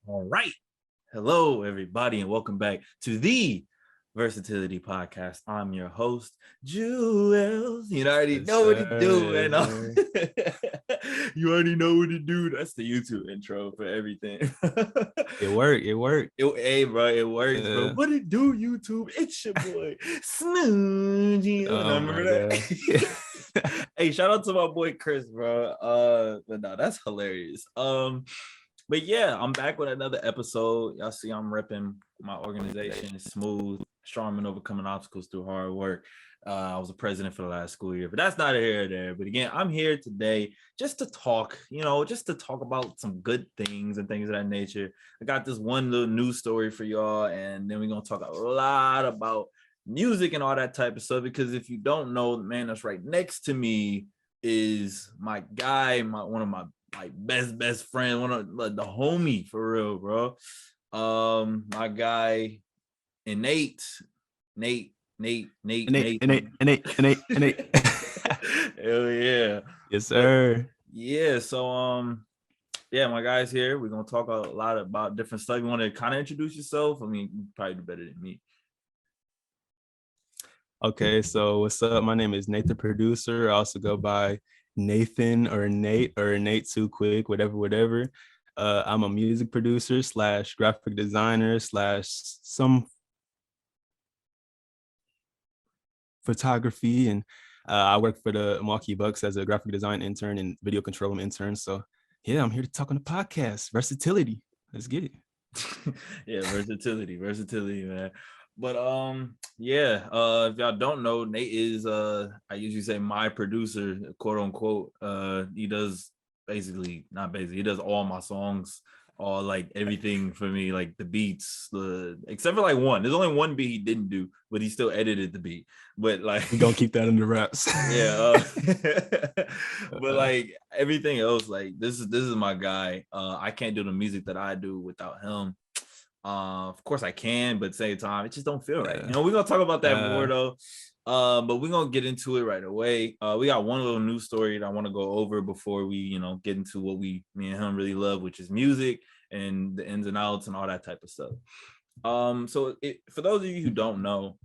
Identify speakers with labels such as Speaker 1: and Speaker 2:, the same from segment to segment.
Speaker 1: All right. Hello, everybody, and welcome back to the Versatility Podcast. I'm your host, Juelz. You already
Speaker 2: Yes,
Speaker 1: know what to
Speaker 2: sir.
Speaker 1: do,
Speaker 2: Yes,
Speaker 1: man.
Speaker 2: sir.
Speaker 1: You already know what to do. That's the YouTube intro for everything.
Speaker 2: It worked. It worked.
Speaker 1: Hey, bro, it works, bro. What it do, YouTube? It's your boy, Smoothie.
Speaker 2: Oh
Speaker 1: Remember
Speaker 2: my
Speaker 1: that?
Speaker 2: god.
Speaker 1: Hey, shout out to my boy Chris, bro. But no, that's hilarious. But yeah, I'm back with another episode. Y'all see I'm repping my organization, Smooth, Strong and Overcoming Obstacles Through Hard Work. I was a president for the last school year, but that's not here or there. But again, I'm here today just to talk, just to talk about some good things and things of that nature. I got this one little news story for y'all, and then we're going to talk a lot about music and all that type of stuff. Because if you don't know, the man that's right next to me is my guy, one of my best friend, one of the homie for real, bro. My guy, Nate. Hell yeah.
Speaker 2: Yes, sir.
Speaker 1: Yeah, so yeah, my guy's here. We're gonna talk a lot about different stuff. You want to kind of introduce yourself? I mean, you probably do better than me.
Speaker 2: Okay, so what's up? My name is Nate, the producer. I also go by Nathan or Nate Too Quick, whatever. I'm a music producer / graphic designer / some photography, and I work for the Milwaukee Bucks as a graphic design intern and video control intern. So yeah, I'm here to talk on the podcast. Versatility. Let's get it.
Speaker 1: Yeah, versatility, man. But yeah, if y'all don't know, Nate is I usually say my producer, quote unquote. He does he does all my songs, all like everything for me, like the beats, except for like one. There's only one beat he didn't do, but he still edited the beat. But like
Speaker 2: we gonna keep that under wraps.
Speaker 1: Yeah. But like everything else, like this is my guy. I can't do the music that I do without him. Of course I can, but at the same time, it just don't feel right. We're gonna talk about that more though. But we're gonna get into it right away. We got one little news story that I want to go over before we, get into what me and him really love, which is music and the ins and outs and all that type of stuff. So for those of you who don't know,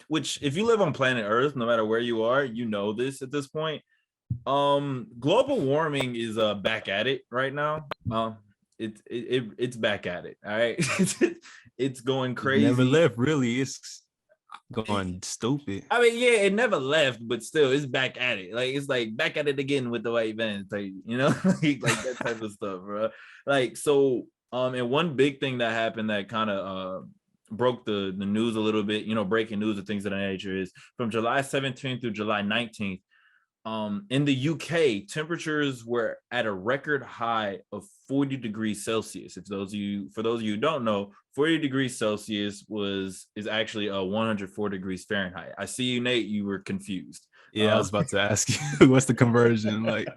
Speaker 1: which if you live on planet Earth, no matter where you are, you know this at this point. Global warming is back at it right now. It's back at it. All right. It's going crazy.
Speaker 2: It never left, really. It's going stupid.
Speaker 1: I mean, yeah, it never left, but still it's back at it. Like it's like back at it again with the white vans, like like that type of stuff, bro. Like so and one big thing that happened that kind of broke the news a little bit, breaking news and things of that nature is from July 17th through July 19th. In the UK, temperatures were at a record high of 40 degrees Celsius. For those of you who don't know, 40 degrees Celsius is actually 104 degrees Fahrenheit. I see you, Nate. You were confused.
Speaker 2: Yeah, I was about to ask you what's the conversion like.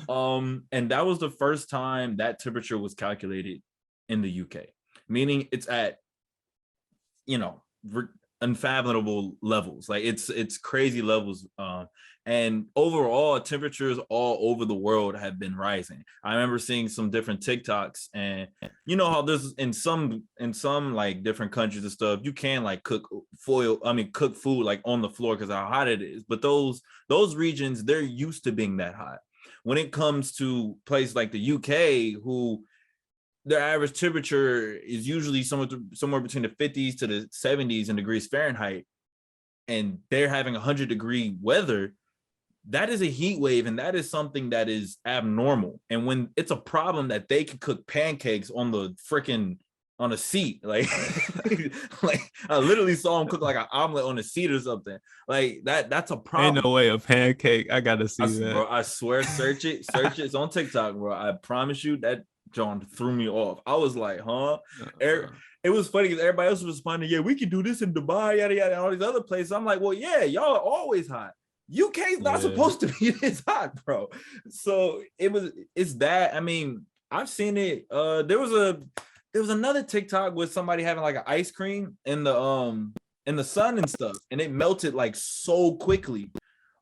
Speaker 1: And that was the first time that temperature was calculated in the UK, meaning it's at unfathomable levels. Like it's crazy levels. And overall temperatures all over the world have been rising. I remember seeing some different TikToks, and how there's in some like different countries and stuff, you can like cook food like on the floor because how hot it is. But those regions, they're used to being that hot. When it comes to places like the UK, who their average temperature is usually somewhere between the 50s to the 70s in degrees Fahrenheit, and they're having 100-degree weather, that is a heat wave, and that is something that is abnormal. And when it's a problem that they can cook pancakes on a seat, like like I literally saw them cook like an omelet on a seat or something like that. That's a problem.
Speaker 2: Ain't no way a pancake. I gotta see that,
Speaker 1: bro. I swear, search it. It's on TikTok, bro. I promise you that John threw me off. I was like, huh? It was funny because everybody else was responding, yeah, we can do this in Dubai, yada yada, and all these other places. I'm like, well, yeah, y'all are always hot. UK's not supposed to be this hot, bro. So it's that. I mean, I've seen it. There was another TikTok with somebody having like an ice cream in the sun and stuff, and it melted like so quickly.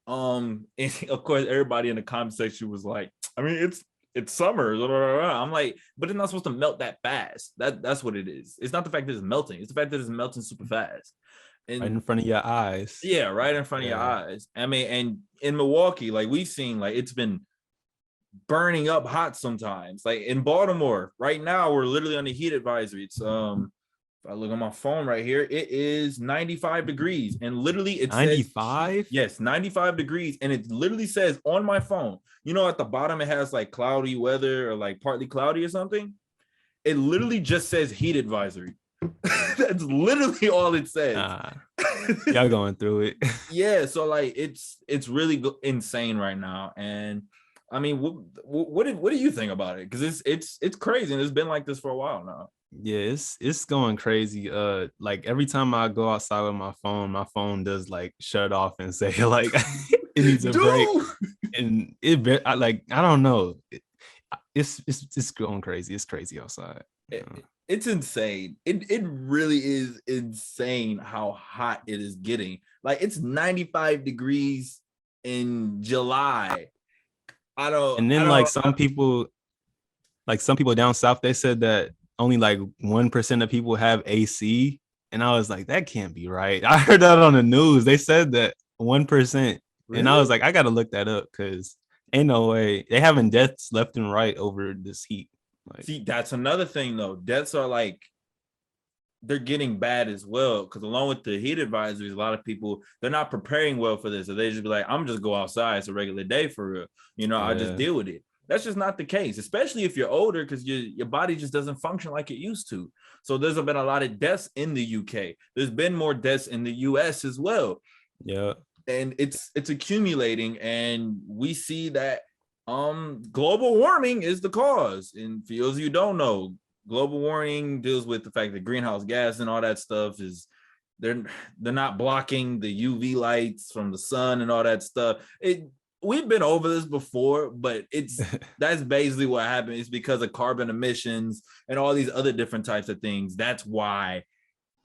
Speaker 1: And of course, everybody in the comment section was like, I mean, it's summer. I'm like, but it's not supposed to melt that fast. That's what it is. It's not the fact that it's melting. It's the fact that it's melting super fast. And
Speaker 2: right in front of your eyes.
Speaker 1: Yeah, right in front of your eyes. I mean, and in Milwaukee, like we've seen, like it's been burning up hot sometimes. Like in Baltimore, right now, we're literally on the heat advisory. It's if I look on my phone right here, it is 95 degrees. And literally it
Speaker 2: 95?
Speaker 1: says, yes, 95 degrees. And it literally says on my phone, you know, at the bottom, it has like cloudy weather or like partly cloudy or something. It literally just says heat advisory. That's literally all it says.
Speaker 2: Y'all going through it.
Speaker 1: Yeah. So like, it's really insane right now. And I mean, what do you think about it? Because it's crazy, and it's been like this for a while now.
Speaker 2: Yeah, it's going crazy. Like every time I go outside with my phone does like shut off and say like it needs a break. And I don't know. It's going crazy. It's crazy outside.
Speaker 1: It's insane. It really is insane how hot it is getting. Like it's 95 degrees in July. Some people down south, they said that only like 1% of people have AC. And I was like, that can't be right. I heard that on the news. They said that 1%. Really? And I was like, I got to look that up because ain't no way. They having deaths left and right over this heat. Like, see, that's another thing though. Deaths are like, they're getting bad as well. Because along with the heat advisories, a lot of people, they're not preparing well for this. So they just be like, I'm just go outside. It's a regular day for real. You know, I just deal with it. That's just not the case, especially if you're older, because your body just doesn't function like it used to. So there's been a lot of deaths in the UK. There's been more deaths in the US as well.
Speaker 2: Yeah.
Speaker 1: And it's accumulating, and we see that global warming is the cause. And for those of you who don't know, global warming deals with the fact that greenhouse gas and all that stuff is they're not blocking the UV lights from the sun and all that stuff. We've been over this before, but that's basically what happened. It's because of carbon emissions and all these other different types of things. That's why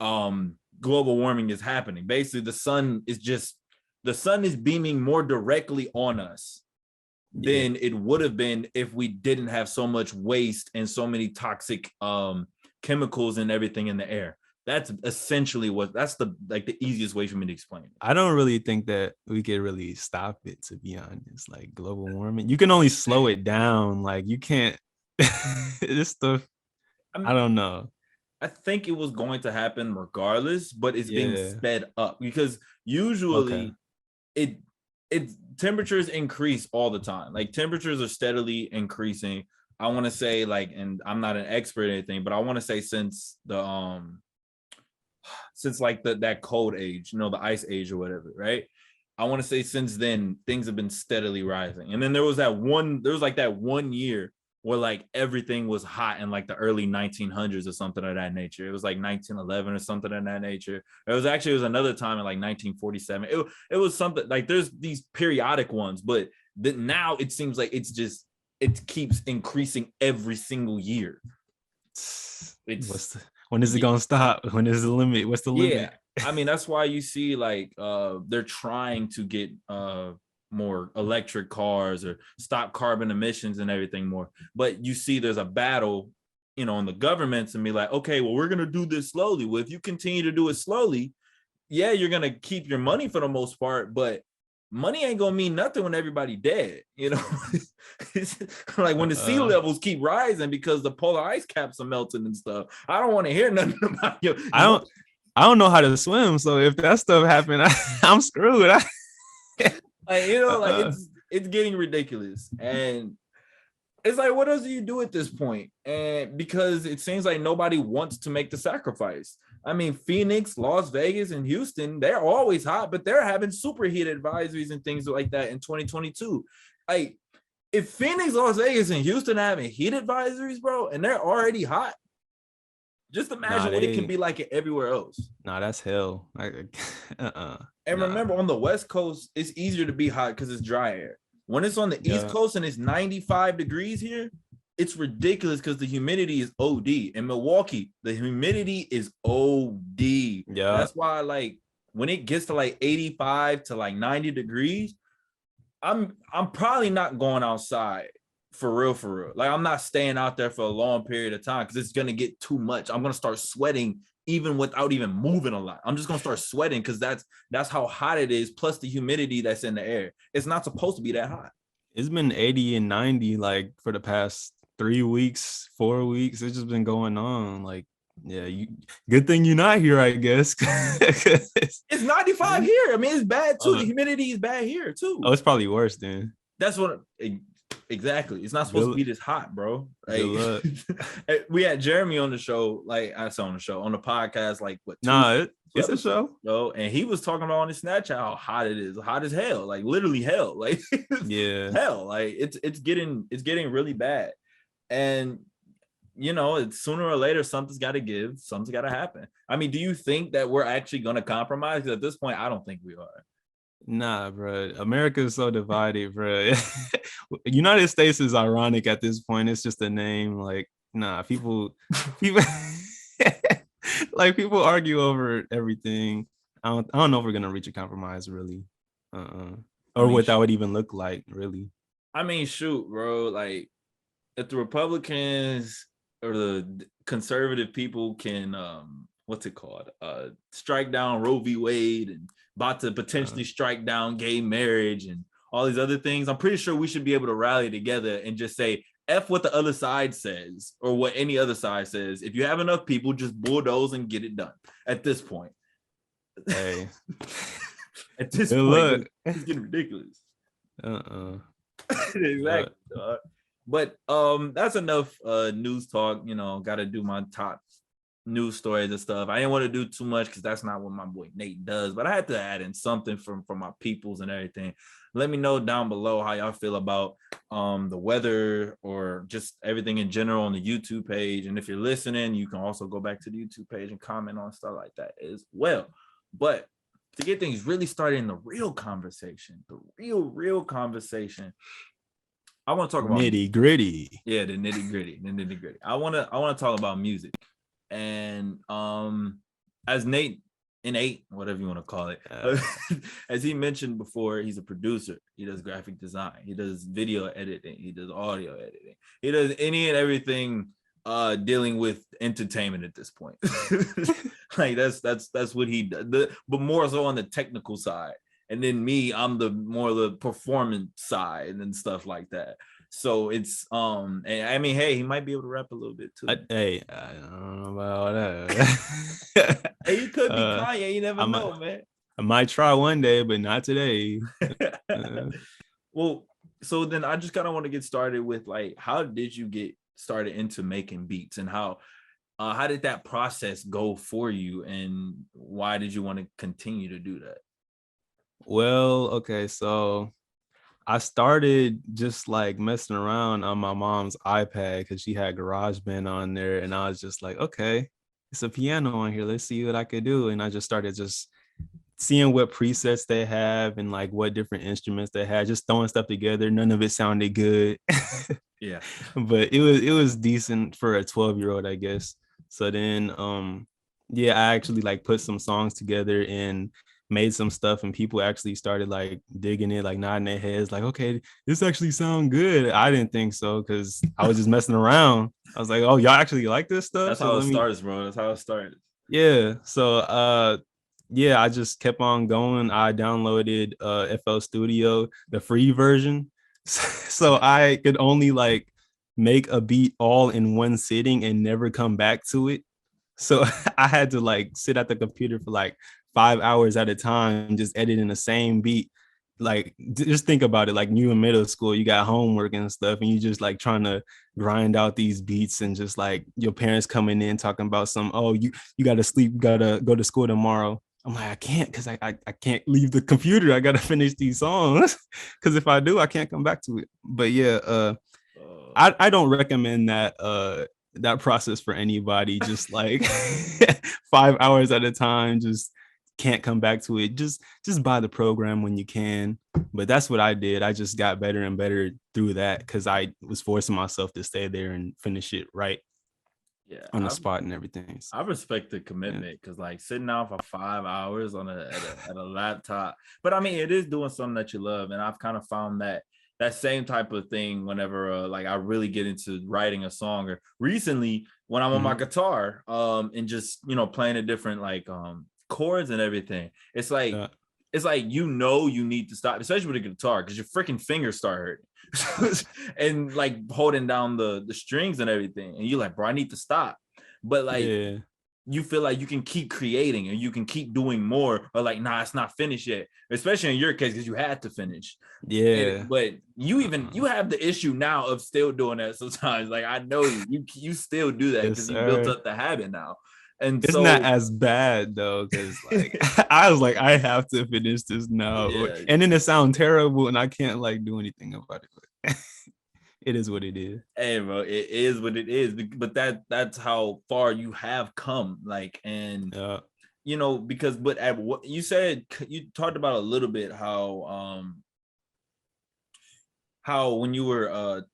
Speaker 1: global warming is happening. Basically, the sun is beaming more directly on us than it would have been if we didn't have so much waste and so many toxic chemicals and everything in the air. That's essentially that's the easiest way for me to explain it.
Speaker 2: I don't really think that we could really stop it, to be honest. Like global warming, you can only slow it down. Like you can't this stuff. I don't know.
Speaker 1: I think it was going to happen regardless, but it's being sped up because usually it temperatures increase all the time. Like temperatures are steadily increasing. I want to say and I'm not an expert or anything, but I want to say since the that cold age, the ice age or whatever, right? I want to say since then things have been steadily rising. And then there was that one year where everything was hot in the early 1900s or something of that nature. It was 1911 or something of that nature. It was another time in 1947. It was something there's these periodic ones, but now it seems like it keeps increasing every single year.
Speaker 2: When is it gonna stop? When is the limit? What's the limit?
Speaker 1: Yeah, I mean that's why you see they're trying to get more electric cars or stop carbon emissions and everything more. But you see there's a battle, in the governments and be like, okay, well, we're gonna do this slowly. Well, if you continue to do it slowly, you're gonna keep your money for the most part, but money ain't gonna mean nothing when everybody dead. It's when the sea levels keep rising because the polar ice caps are melting and stuff. I don't want to hear nothing about you.
Speaker 2: I don't know how to swim, so if that stuff happened, I'm screwed.
Speaker 1: It's getting ridiculous, and it's what else do you do at this point? And because it seems like nobody wants to make the sacrifice. I mean, Phoenix, Las Vegas, and Houston, they're always hot, but they're having superheat advisories and things like that in 2022. If Phoenix, Las Vegas, and Houston are having heat advisories, bro, and they're already hot, just imagine what it can be like everywhere else.
Speaker 2: Nah, that's hell.
Speaker 1: Remember, on the West Coast, it's easier to be hot because it's dry air. When it's on the East Coast and it's 95 degrees here, it's ridiculous because the humidity is OD. In Milwaukee, the humidity is OD. Yeah. That's why when it gets to 85 to 90 degrees, I'm probably not going outside For real, for real. Like, I'm not staying out there for a long period of time because it's gonna get too much. I'm gonna start sweating even without even moving a lot. I'm just gonna start sweating because that's how hot it is, plus the humidity that's in the air. It's not supposed to be that hot.
Speaker 2: It's been 80 and 90 like for the past 3 weeks, 4 weeks. It's just been going on. Like, yeah, good thing you're not here, I guess.
Speaker 1: It's 95 here. I mean, it's bad too. The humidity is bad here too.
Speaker 2: Oh, it's probably worse then.
Speaker 1: That's what exactly. It's not supposed to be this hot, bro. Like, we had Jeremy on the show, like I saw on the show, on the podcast, like what?
Speaker 2: It's a show.
Speaker 1: And he was talking about on his Snapchat how hot it is, hot as hell, like literally hell, like hell, like it's getting really bad, and you know, it's sooner or later something's got to give, something's got to happen. I mean, do you think that we're actually going to compromise? Because at this point, I don't think we are.
Speaker 2: Nah, bro. America is so divided, bro. United States is ironic at this point. It's just a name. Like, nah, people, like people argue over everything. I don't know if we're gonna reach a compromise, really, or what that would even look like, really.
Speaker 1: I mean, shoot, bro. Like, if the Republicans or the conservative people can, what's it called? Strike down Roe v. Wade and about to potentially strike down gay marriage and all these other things. I'm pretty sure we should be able to rally together and just say, F what the other side says or what any other side says. If you have enough people, just bulldoze and get it done at this point.
Speaker 2: Hey.
Speaker 1: At this point, it's getting ridiculous. Exactly. But that's enough news talk. You know, got to do my top news stories and stuff. I didn't want to do too much because that's not what my boy Nate does, but I had to add in something from my peoples and everything. Let me know down below how y'all feel about the weather or just everything in general on the YouTube page. And if you're listening, you can also go back to the YouTube page and comment on stuff like that as well. But to get things really started in the real conversation, the real conversation, I want to talk about
Speaker 2: nitty gritty.
Speaker 1: Yeah, the nitty gritty. I want to talk about music. And as Nate, whatever you want to call it, as he mentioned before, he's a producer. He does graphic design. He does video editing. He does audio editing. He does any and everything dealing with entertainment at this point. Like that's what he does, but more so on the technical side. And then me, I'm the performance side and stuff like that. So it's and I mean, hey, he might be able to rap a little bit too.
Speaker 2: I don't know about that.
Speaker 1: Hey, you could be Kanye. You never know, man.
Speaker 2: I might try one day, but not today.
Speaker 1: Well, so then I just kind of want to get started with, like, how did you get started into making beats, and how did that process go for you, and why did you want to continue to do that?
Speaker 2: Well, okay, so I started just like messing around on my mom's iPad because she had GarageBand on there, and I was just like, okay, it's a piano on here. Let's see what I could do. And I just started just seeing what presets they have and like what different instruments they had, just throwing stuff together. None of it sounded good.
Speaker 1: Yeah,
Speaker 2: but it was decent for a 12-year-old, I guess. So then, yeah, I actually like put some songs together and made some stuff, and people actually started like digging it, like nodding their heads, like, okay, this actually sound good. I didn't think so because I was just messing around. I was like, oh, y'all actually like this stuff?
Speaker 1: That's how it starts, bro. That's how it started.
Speaker 2: Yeah. So yeah, I just kept on going. I downloaded FL Studio, the free version. So I could only like make a beat all in one sitting and never come back to it. So I had to like sit at the computer for like 5 hours at a time, just editing the same beat. Like, just think about it. Like, you in middle school, you got homework and stuff, and you just like trying to grind out these beats, and just like your parents coming in talking about you got to sleep, you got to go to school tomorrow. I'm like, I can't, because I can't leave the computer. I got to finish these songs, because if I do, I can't come back to it. But yeah, I don't recommend that process for anybody. Just like 5 hours at a time, just can't come back to it. Just buy the program when you can. But that's what I did. I just got better and better through that because I was forcing myself to stay there and finish it right. Yeah, on the spot and everything. So,
Speaker 1: I respect the commitment because like sitting down for 5 hours at a laptop. But I mean, it is doing something that you love, and I've kind of found that that same type of thing whenever like I really get into writing a song, or recently when I'm on my guitar and just, you know, playing a different like chords and everything. It's like you know you need to stop, especially with a guitar, because your freaking fingers start hurting and like holding down the strings and everything, and you're like, bro, I need to stop. But like you feel like you can keep creating and you can keep doing more, or like, nah, it's not finished yet, especially in your case because you had to finish. But you have the issue now of still doing that sometimes. Like, I know you still do that because you built up the habit now. And
Speaker 2: it's not as bad though, because like I was like, I have to finish this now, and then it sounds terrible and I can't like do anything about it. It is what it is.
Speaker 1: Hey, bro, it is what it is. But that's how far you have come. Like, and you know, because but at what you said, you talked about a little bit how when you were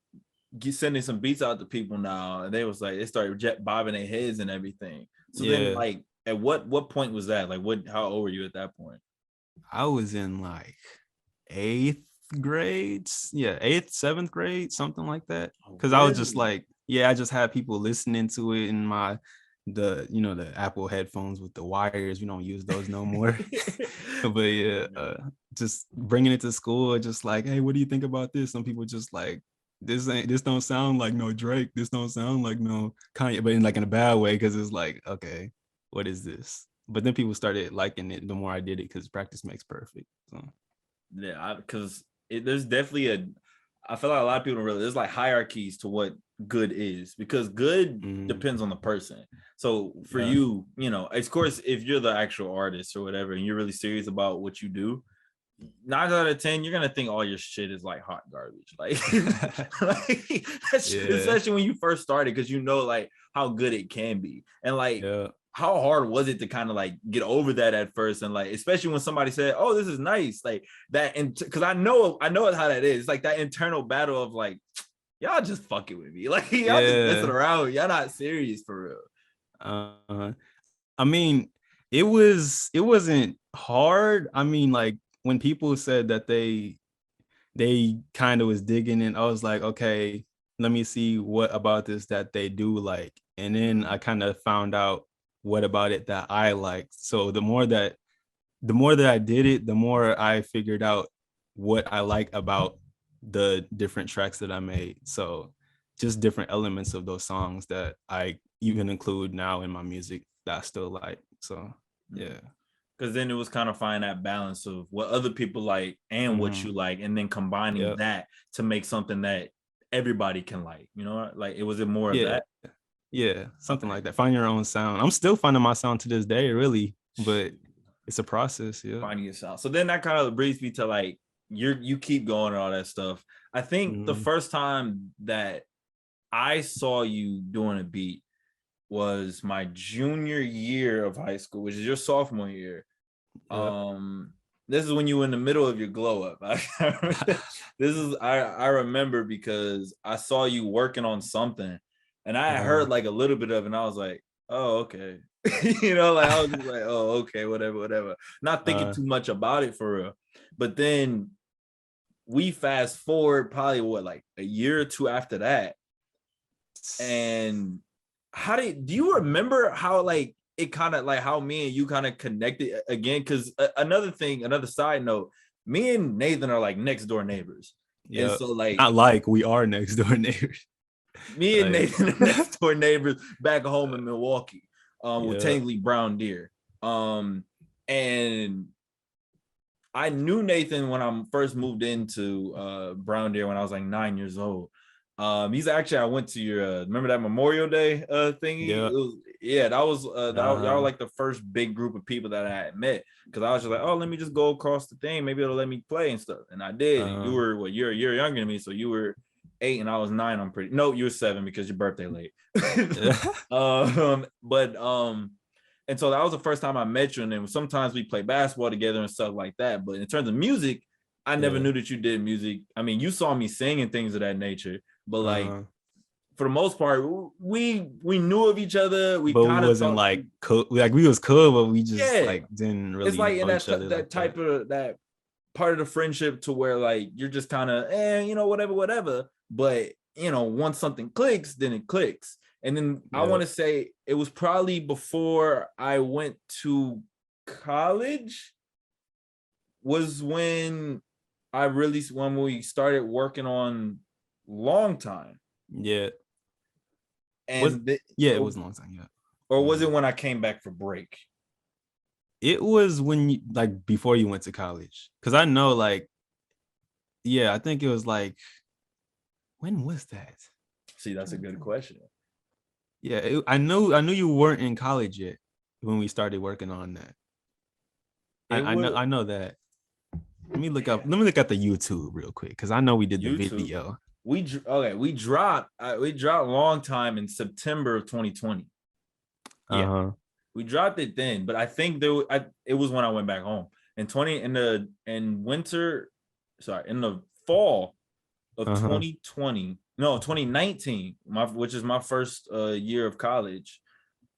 Speaker 1: sending some beats out to people now, and they was like, they started bobbing their heads and everything. So then, like, at what point was that? Like, how old were you at that point?
Speaker 2: I was in like 8th grade, 8th, 7th grade, something like that. Because I was just like, I just had people listening to it in the Apple headphones with the wires. We don't use those no more. But just bringing it to school, just like, hey, what do you think about this? Some people just like, this don't sound like no Drake. This don't sound like no Kanye, but in a bad way, because it's like, okay, what is this? But then people started liking it the more I did it, because practice makes perfect. So.
Speaker 1: Yeah, because there's definitely I feel like a lot of people don't realize there's like hierarchies to what good is, because good depends on the person. So for you, you know, of course, if you're the actual artist or whatever, and you're really serious about what you do, 9 out of 10, you're gonna think all your shit is like hot garbage, like, especially when you first started, because you know like how good it can be, and like how hard was it to kind of like get over that at first, and like especially when somebody said, "Oh, this is nice," like that, and because I know how that is. It's like that internal battle of like, y'all just fucking with me, like y'all just messing around, y'all not serious for
Speaker 2: real. I mean, it wasn't hard. I mean, like, when people said that they kind of was digging in, I was like, okay, let me see what about this that they do like. And then I kind of found out what about it that I liked. So the more that I did it, the more I figured out what I like about the different tracks that I made. So just different elements of those songs that I even include now in my music that I still like. So yeah.
Speaker 1: Because then it was kind of finding that balance of what other people like and what you like, and then combining that to make something that everybody can like, you know, like it was more of that.
Speaker 2: Yeah, something like that. Find your own sound. I'm still finding my sound to this day, really, but it's a process. Yeah,
Speaker 1: finding your sound. So then that kind of brings me to like you keep going and all that stuff. I think the first time that I saw you doing a beat was my junior year of high school, which is your sophomore year. This is when you were in the middle of your glow up. I remember because I saw you working on something, and I heard like a little bit of it, and I was like, oh, okay. You know, like I was just like, oh, okay, whatever. Not thinking too much about it for real. But then we fast forward probably like a year or two after that. And do you remember how like it kind of like how me and you kind of connected again? Because another side note, me and Nathan are like next door neighbors.
Speaker 2: Yeah, so like not like we are next door neighbors.
Speaker 1: Me and Nathan are next door neighbors back home in Milwaukee, with technically Brown Deer. And I knew Nathan when I first moved into Brown Deer when I was like 9 years old. He's actually, I went to your remember that Memorial Day thingy? That was y'all were like the first big group of people that I had met, because I was just like, oh, let me just go across the thing, maybe it'll let me play and stuff. And I did. And you were you're a year younger than me, so you were 8 and I was 9. No, you were 7 because your birthday late. And so that was the first time I met you, and then sometimes we play basketball together and stuff like that. But in terms of music, I never knew that you did music. I mean, you saw me sing and things of that nature, but like for the most part, we knew of each other. We kind of
Speaker 2: wasn't like cool. Like we was cool, but we just like didn't really.
Speaker 1: It's like in that type of that part of the friendship to where like you're just kind of whatever. But once something clicks, then it clicks. And then I want to say it was probably before I went to college was when we started working on Long Time.
Speaker 2: Yeah.
Speaker 1: And
Speaker 2: it was a long time. Yeah.
Speaker 1: Or was it when I came back for break?
Speaker 2: It was when you like before you went to college. Cause I know like, yeah, I think it was like, when was that?
Speaker 1: See, that's a good question.
Speaker 2: Yeah, I knew you weren't in college yet when we started working on that. I know that. Let me look at the YouTube real quick because I know we did the video.
Speaker 1: We dropped Long Time in September of 2020. Yeah, we dropped it then, but I think it was when I went back home in the fall of 2020. No, 2019, which is my first year of college.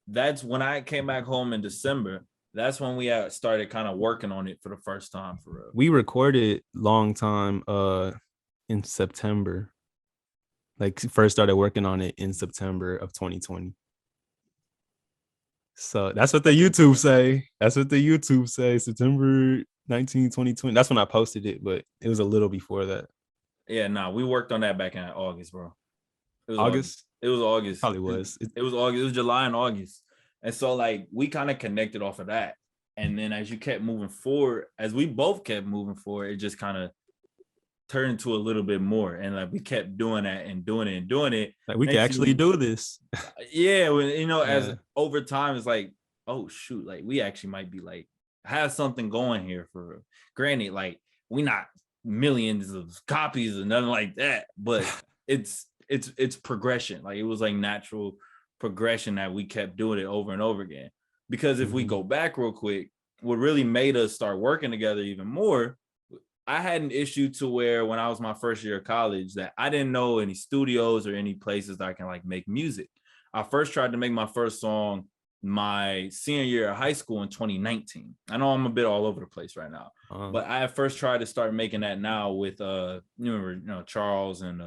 Speaker 1: That's when I came back home in December. That's when we started kind of working on it for the first time for real.
Speaker 2: We recorded Long Time in September. Like first started working on it in September of 2020. So that's what the YouTube say. September 19, 2020. That's when I posted it, but it was a little before that.
Speaker 1: Yeah, we worked on that back in August, bro.
Speaker 2: It was August?
Speaker 1: It was August.
Speaker 2: Probably was.
Speaker 1: It was August. It was July and August. And so like we kind of connected off of that. And then as we both kept moving forward, it just kind of turned into a little bit more. And like we kept doing that and doing it and doing it.
Speaker 2: Like we can actually do this.
Speaker 1: Yeah, as over time, it's like, oh shoot, like we actually might be like have something going here for real. Granted, like we not millions of copies or nothing like that, but it's progression. Like it was like natural progression that we kept doing it over and over again. Because if we go back real quick, what really made us start working together even more, I had an issue to where when I was my first year of college that I didn't know any studios or any places that I can like make music. I first tried to make my first song my senior year of high school in 2019. I know I'm a bit all over the place right now, but I first tried to start making that now with Charles and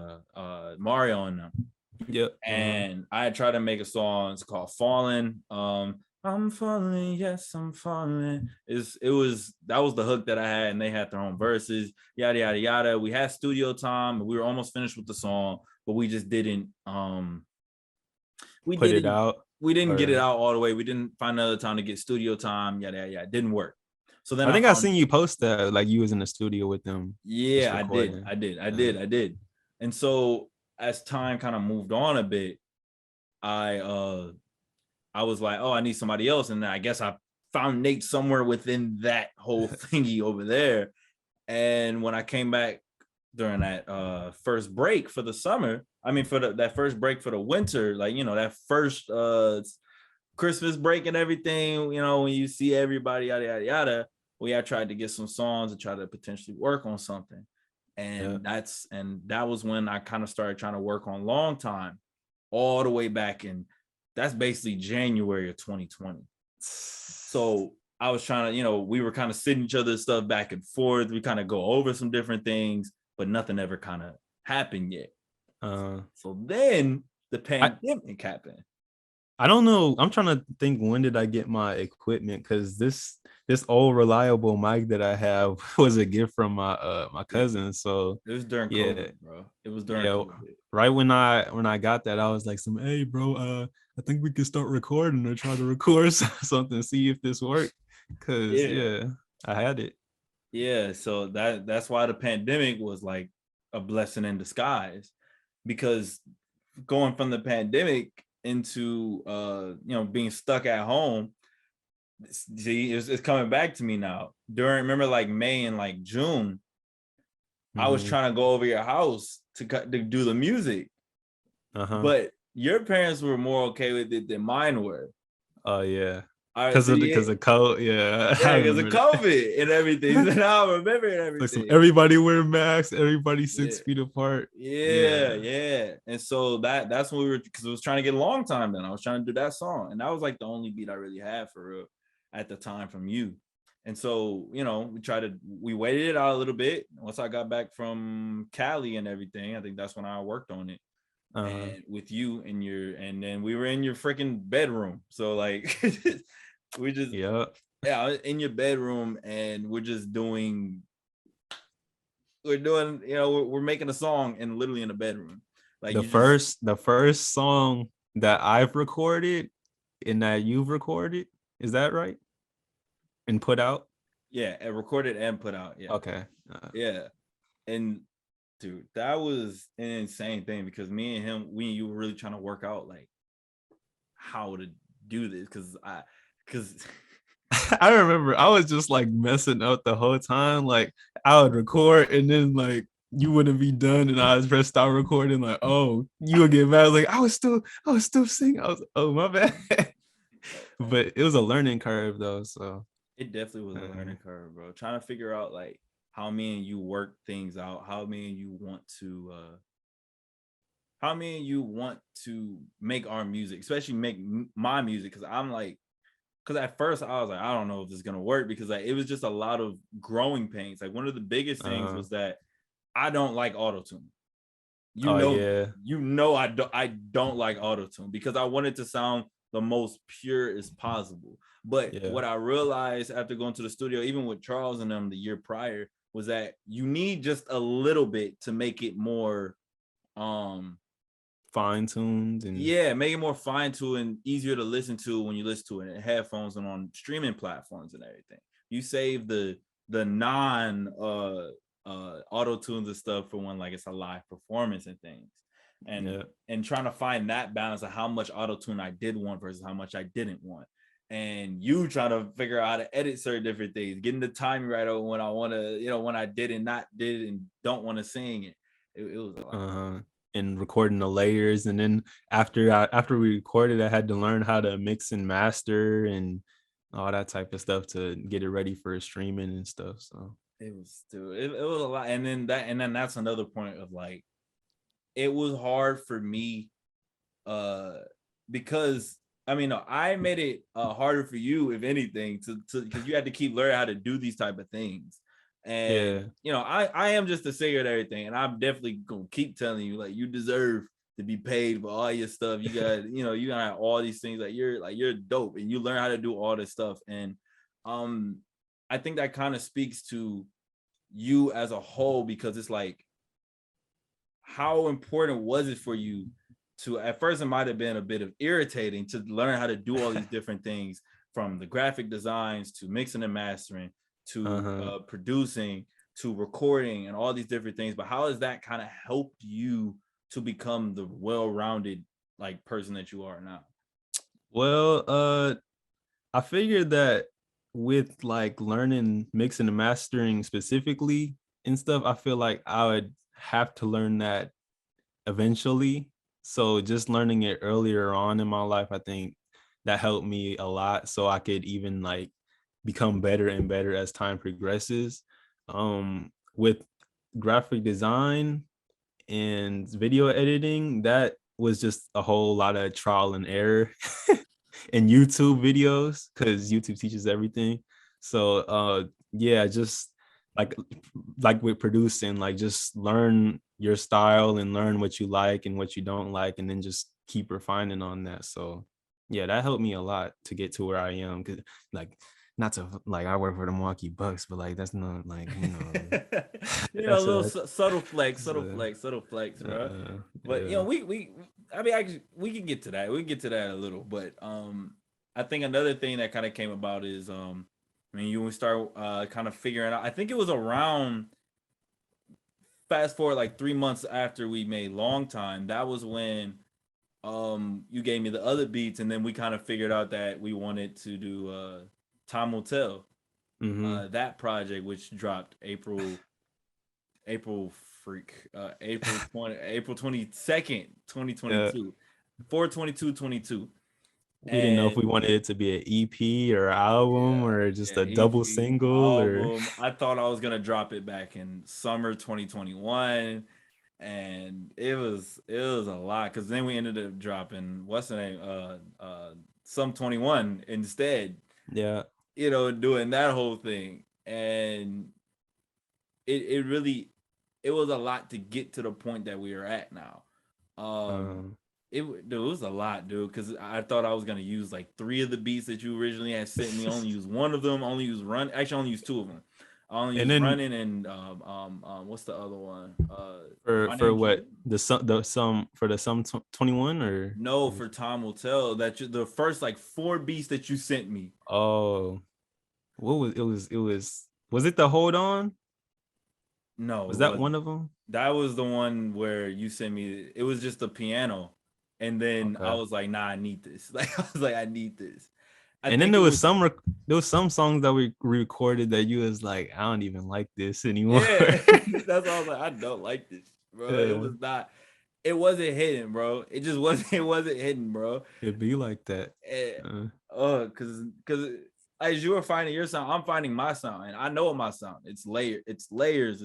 Speaker 1: Mario and them.
Speaker 2: Yep.
Speaker 1: And I tried to make a song. It's called Falling. I'm falling, yes, I'm falling. That was the hook that I had, and they had their own verses, yada yada yada. We had studio time, and we were almost finished with the song, but we just didn't
Speaker 2: put it out.
Speaker 1: We didn't get it out all the way. We didn't find another time to get studio time, yada yada yada. It didn't work. So then
Speaker 2: I seen you post that, like you was in the studio with them.
Speaker 1: Yeah, I did. And so as time kind of moved on a bit, I was like, oh, I need somebody else. And then I guess I found Nate somewhere within that whole thingy over there. And when I came back during that first break for the summer, that first break for the winter, like, that first Christmas break and everything, when you see everybody, yada, yada, yada, I tried to get some songs and try to potentially work on something. And that was when I kind of started trying to work on Long Time all the way back in. That's basically January of 2020. So I was trying to, we were kind of sending each other's stuff back and forth. We kind of go over some different things, but nothing ever kind of happened yet. So then the pandemic happened.
Speaker 2: I don't know. I'm trying to think, when did I get my equipment? Because this old reliable mic that I have was a gift from my cousin. So
Speaker 1: it was during COVID, bro. It was during COVID.
Speaker 2: Right when I got that, I was like, hey, bro, I think we could start recording or try to record something, see if this worked. Cause I had it.
Speaker 1: Yeah, so that's why the pandemic was like a blessing in disguise, because going from the pandemic into being stuck at home, see, it's coming back to me now. Remember like May and like June, I was trying to go over your house to do the music, but your parents were more okay with it than mine were.
Speaker 2: Oh yeah, because of COVID. Yeah,
Speaker 1: because of COVID and everything. And I remember everything.
Speaker 2: Like everybody wear masks. Everybody 6 feet apart.
Speaker 1: Yeah. And so that's when because I was trying to get a Long Time. Then I was trying to do that song, and that was like the only beat I really had for real at the time from you. And so, we waited it out a little bit. Once I got back from Cali and everything, I think that's when I worked on it. And with you and then we were in your freaking bedroom. So like we just in your bedroom, and we're doing, we're making a song and literally in the bedroom. Like
Speaker 2: the first song that I've recorded and that you've recorded, is that right? And put out?
Speaker 1: Yeah, and recorded and put out. Yeah.
Speaker 2: Okay.
Speaker 1: Yeah. And dude, that was an insane thing, because we and you were really trying to work out like how to do this, because
Speaker 2: I remember I was just like messing up the whole time. Like I would record and then like you wouldn't be done, and I was press start recording. Like, oh, you would get mad. Like I was still singing. I was, oh, my bad. But it was a learning curve though. So
Speaker 1: it definitely was a learning curve, bro. Trying to figure out like how me and you work things out, how me and you want to make our music, especially make my music, because at first I was like, I don't know if this is gonna work, because like it was just a lot of growing pains. Like one of the biggest things was that I don't like autotune. I don't like autotune, because I want it to sound the most pure as possible. But what I realized after going to the studio, even with Charles and them the year prior, was that you need just a little bit to make it more
Speaker 2: fine-tuned and
Speaker 1: make it more fine-tuned and easier to listen to when you listen to it in headphones and on streaming platforms and everything. You save the non auto tunes and stuff for when like it's a live performance and things, and trying to find that balance of how much auto tune I did want versus how much I didn't want, and you trying to figure out how to edit certain different things, getting the timing right over when I want to, when I did and don't want to sing it. It was a lot.
Speaker 2: And recording the layers, and then after we recorded, I had to learn how to mix and master and all that type of stuff to get it ready for streaming and stuff. So
Speaker 1: it was a lot. And then that's another point of like, it was hard for me because I made it harder for you, if anything, to because you had to keep learning how to do these type of things. And I am just a singer and everything, and I'm definitely gonna keep telling you, like, you deserve to be paid for all your stuff. You got you gotta have all these things. You're dope, and you learn how to do all this stuff. And I think that kind of speaks to you as a whole, because it's like, how important was it for you to, at first it might have been a bit of irritating to learn how to do all these different things, from the graphic designs to mixing and mastering to producing to recording and all these different things, but how has that kind of helped you to become the well-rounded like person that you are now?
Speaker 2: Well, I figured that with like learning mixing and mastering specifically and stuff, I feel like I would have to learn that eventually. So just learning it earlier on in my life, I think that helped me a lot, so I could even like become better and better as time progresses. With graphic design and video editing, that was just a whole lot of trial and error in YouTube videos, because YouTube teaches everything. So just like with producing, like just learn your style and learn what you like and what you don't like, and then just keep refining on that. So yeah, that helped me a lot to get to where I am. Because like, not to like, I work for the Milwaukee Bucks, but like that's not like,
Speaker 1: a little subtle flex, bro. But actually we can get to that. We can get to that a little. But I think another thing that kind of came about is you start kind of figuring out. I think it was around, fast forward like 3 months after we made Long Time. That was when you gave me the other beats, and then we kind of figured out that we wanted to do Time Will Tell. That project, which dropped April 22nd, 2022, 4/22/22.
Speaker 2: We didn't know if we wanted it to be an EP or album or just a double
Speaker 1: EP,
Speaker 2: single
Speaker 1: album. I thought I was gonna drop it back in summer 2021, and it was a lot, because then we ended up dropping, what's the name, Sum 21 instead.
Speaker 2: Yeah.
Speaker 1: doing that whole thing. And it was a lot to get to the point that we are at now.
Speaker 2: Um,
Speaker 1: It was a lot, dude, because I thought I was gonna use like 3 of the beats that you originally had sent me. Only use one of them. Only use run. Actually, only use 2 of them. I only
Speaker 2: and
Speaker 1: use
Speaker 2: then
Speaker 1: running and what's the other one? My
Speaker 2: for
Speaker 1: name's
Speaker 2: what
Speaker 1: Juelz.
Speaker 2: the sum 21 or
Speaker 1: No, for time will tell. The first like 4 beats that you sent me.
Speaker 2: oh, what was it the hold on?
Speaker 1: No,
Speaker 2: Was
Speaker 1: it
Speaker 2: that
Speaker 1: wasn't.
Speaker 2: one of them?
Speaker 1: That was the one where you sent me. It was just the piano, and then I
Speaker 2: Okay.
Speaker 1: was like, "Nah, I need this." Like I was like, "I need this." I
Speaker 2: And then
Speaker 1: think it was
Speaker 2: there was some songs that we recorded that you was like, I don't even like this anymore.
Speaker 1: yeah. That's why I was like, "I don't like this, bro." It
Speaker 2: Yeah,
Speaker 1: was not. It wasn't hitting, bro. It just wasn't. It wasn't hitting, bro.
Speaker 2: it be like that.
Speaker 1: Eh,
Speaker 2: Uh,
Speaker 1: because as you were finding your sound, I'm finding my sound, and I know my sound. It's layers.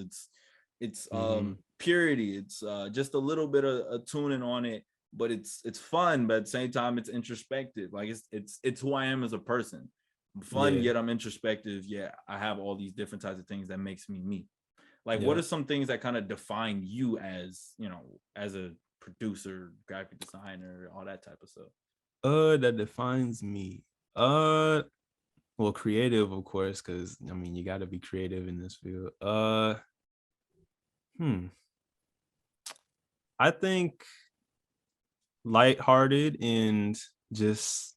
Speaker 1: It's
Speaker 2: mhm.
Speaker 1: purity. It's just a little bit of tuning on it, but it's fun. But at the same time, it's introspective. Like it's who I am as a person. I'm fun,
Speaker 2: Yeah,
Speaker 1: yet I'm introspective. Yeah, I have all these different types of things that makes me me. Like, what
Speaker 2: yeah.
Speaker 1: are some things that kind of define you as as a producer, graphic designer, all that type of stuff?
Speaker 2: That defines me. Well, creative, of course, because I mean, you got to be creative in this field. Hmm. I think lighthearted and just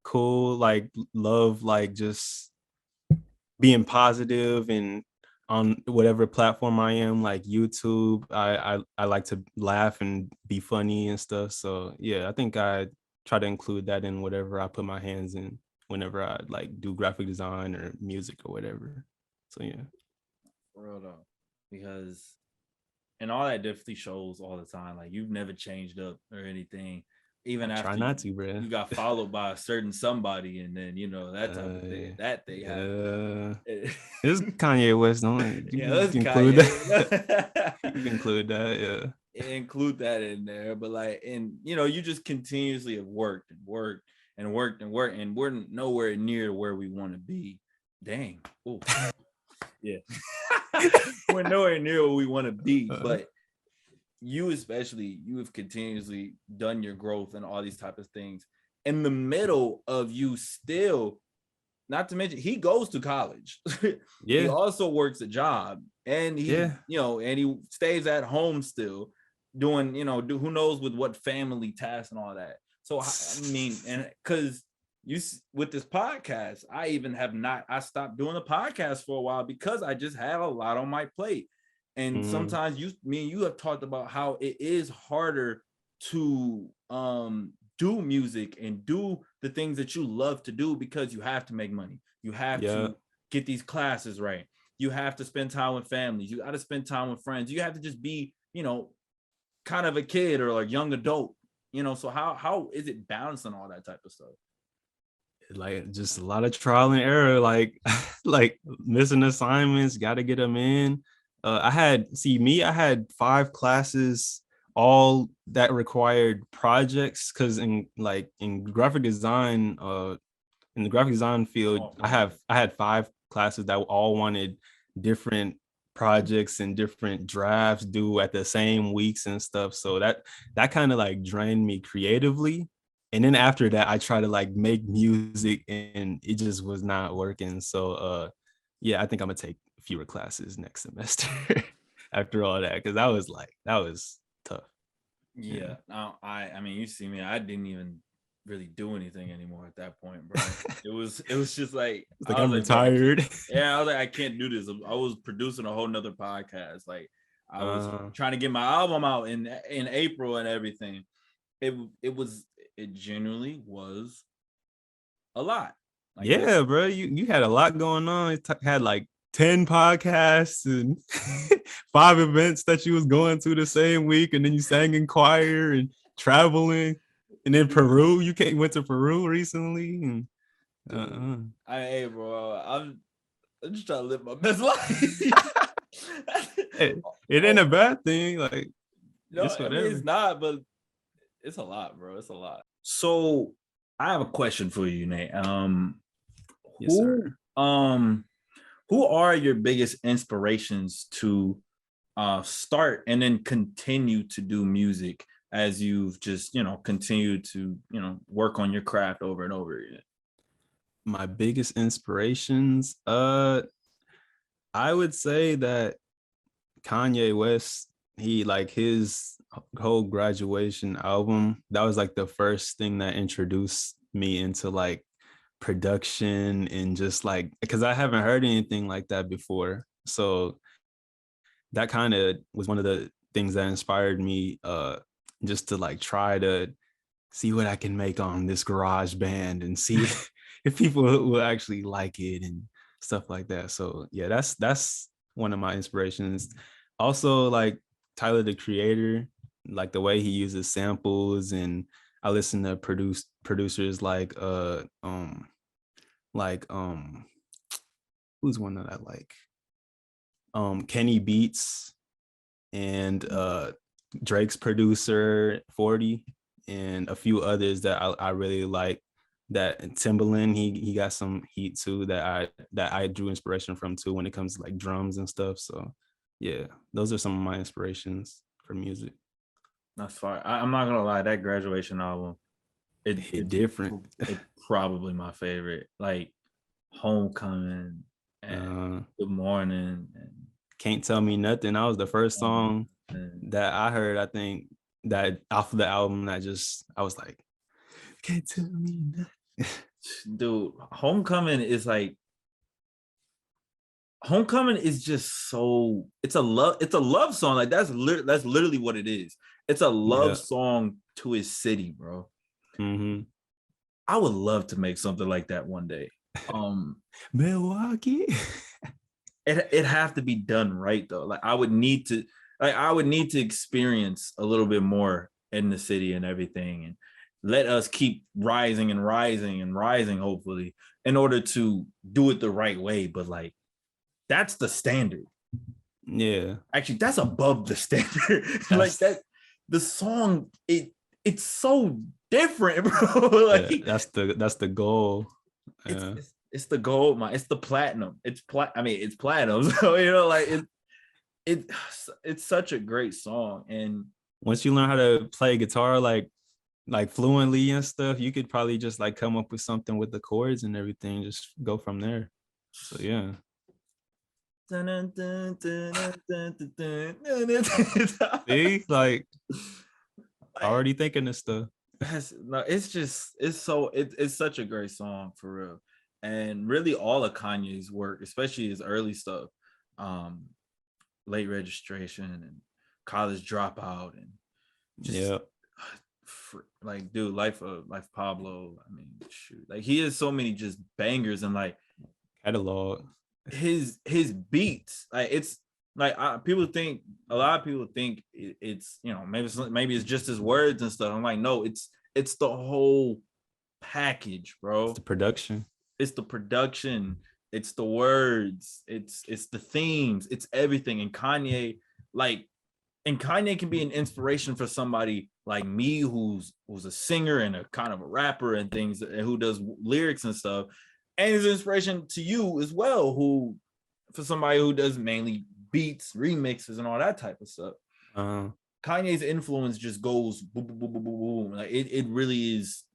Speaker 2: cool, like love, like just being positive and on whatever platform I am, like YouTube. I like to laugh and be funny and stuff. So yeah, I think I try to include that in whatever I put my hands in whenever I like do graphic design or music or whatever. So yeah.
Speaker 1: For real though, because and all that definitely shows all the time. Like you've never changed up or anything,
Speaker 2: I
Speaker 1: even
Speaker 2: try
Speaker 1: after
Speaker 2: not to, bro.
Speaker 1: you got followed by a certain somebody, and then that type of thing. That thing happened.
Speaker 2: Yeah. It's Kanye West. Don't
Speaker 1: Yeah,
Speaker 2: you
Speaker 1: that's
Speaker 2: can include that.
Speaker 1: Kanye.
Speaker 2: You can include that. Yeah.
Speaker 1: Include that in there, but like, and you just continuously have worked and worked and worked and worked, and we're nowhere near where we want to be. Dang. Oh, yeah. We're nowhere near where we want to be, but you especially, you have continuously done your growth and all these type of things in the middle of you still, not to mention he goes to college. He
Speaker 2: Yeah.
Speaker 1: also works a job, and he
Speaker 2: Yeah.
Speaker 1: and he stays at home still doing who knows with what family tasks and all that. So I mean, and because with this podcast, I stopped doing the podcast for a while because I just had a lot on my plate. And
Speaker 2: Mm,
Speaker 1: sometimes me and you have talked about how it is harder to do music and do the things that you love to do because you have to make money. You have
Speaker 2: yeah.
Speaker 1: to get these classes right. You have to spend time with families. You got to spend time with friends. You have to just be, kind of a kid or like young adult. So how is it balancing all that type of stuff?
Speaker 2: Like just a lot of trial and error, like like missing assignments, got to get them in. I had 5 classes, all that required projects, because in graphic design, in the graphic design field,
Speaker 1: Oh,
Speaker 2: I had 5 classes that all wanted different projects and different drafts due at the same weeks and stuff. So that kind of like drained me creatively. And then after that, I tried to like make music and it just was not working. So yeah, I think I'm gonna take fewer classes next semester after all that, because that was tough. Yeah.
Speaker 1: yeah. Now I mean, you see me, I didn't even really do anything anymore at that point, bro. It was just like
Speaker 2: It's like
Speaker 1: I was
Speaker 2: I'm
Speaker 1: like, bro, I can't.
Speaker 2: retired.
Speaker 1: Yeah, I was like, I can't do this. I was producing a whole nother podcast. Like I was
Speaker 2: uh
Speaker 1: trying to get my album out in April and everything. It it was it genuinely was a lot. Like
Speaker 2: Yeah, bro, you had a lot going on. Had like 10 podcasts and 5 events that you was going to the same week, and then you sang in choir and traveling, and then
Speaker 1: dude,
Speaker 2: Peru. You went to Peru recently, and
Speaker 1: dude. Hey, bro, I'm just trying to live my best life.
Speaker 2: it ain't
Speaker 1: Oh,
Speaker 2: a bad thing. Like
Speaker 1: no,
Speaker 2: it's
Speaker 1: I mean it's
Speaker 2: whatever.
Speaker 1: not, but it's a lot, bro. It's a lot. So I have a question for you, Nate.
Speaker 2: Yes, sir.
Speaker 1: Who are your biggest inspirations to start and then continue to do music as you've just, continued to, work on your craft over and over again?
Speaker 2: My biggest inspirations, I would say that Kanye West, he like his whole graduation album, that was like the first thing that introduced me into like production and just like, because I haven't heard anything like that before. So that kind of was one of the things that inspired me just to like try to see what I can make on this garage band and see if people will actually like it and stuff like that. So yeah, that's one of my inspirations. Also like Tyler the Creator, like the way he uses samples, and I listen to producers like who's one that I like? Kenny Beats and Drake's producer 40 and a few others that I really like. That Timbaland, he got some heat too that I drew inspiration from too when it comes to like drums and stuff. So yeah, those are some of my inspirations for music.
Speaker 1: That's fine. I'm not gonna lie, that graduation album,
Speaker 2: Hit different.
Speaker 1: it's probably my favorite. Like Homecoming and Good Morning and
Speaker 2: Can't Tell Me Nothing. That was the first song that I heard, I think, that off of the album that just I was like, can't tell me nothing.
Speaker 1: Dude, Homecoming is just so, it's a love song. Like that's literally what it is. It's a love song to his city, bro.
Speaker 2: Mm-hmm.
Speaker 1: I would love to make something like that one day.
Speaker 2: Milwaukee.
Speaker 1: It have to be done right though. Like I would need to experience a little bit more in the city and everything, and let us keep rising and rising and rising, hopefully, in order to do it the right way. But like, that's the standard.
Speaker 2: Yeah.
Speaker 1: Actually, that's above the standard. Like that, the song, it's so different, bro. Like
Speaker 2: yeah, that's the goal. Yeah.
Speaker 1: It's the gold, man. It's the platinum. It's platinum. So like it's such a great song. And
Speaker 2: once you learn how to play guitar like fluently and stuff, you could probably just like come up with something with the chords and everything. Just go from there. So yeah. See, like already thinking this stuff.
Speaker 1: It's such a great song for real. And really all of Kanye's work, especially his early stuff, Late Registration and College Dropout, and just like, dude, Life Pablo. I mean, shoot, like he has so many just bangers, and like
Speaker 2: catalog.
Speaker 1: His beats, like it's like a lot of people think it's maybe it's just his words and stuff. I'm like, no, it's the whole package, bro.
Speaker 2: It's the production.
Speaker 1: It's the production. It's the words. It's the themes. It's everything. And Kanye can be an inspiration for somebody like me who's a singer and a kind of a rapper and things, and who does lyrics and stuff. And is an inspiration to you as well, who for somebody who does mainly beats, remixes, and all that type of stuff. Kanye's influence just goes boom, boom, boom, boom, boom, boom. Like it really is.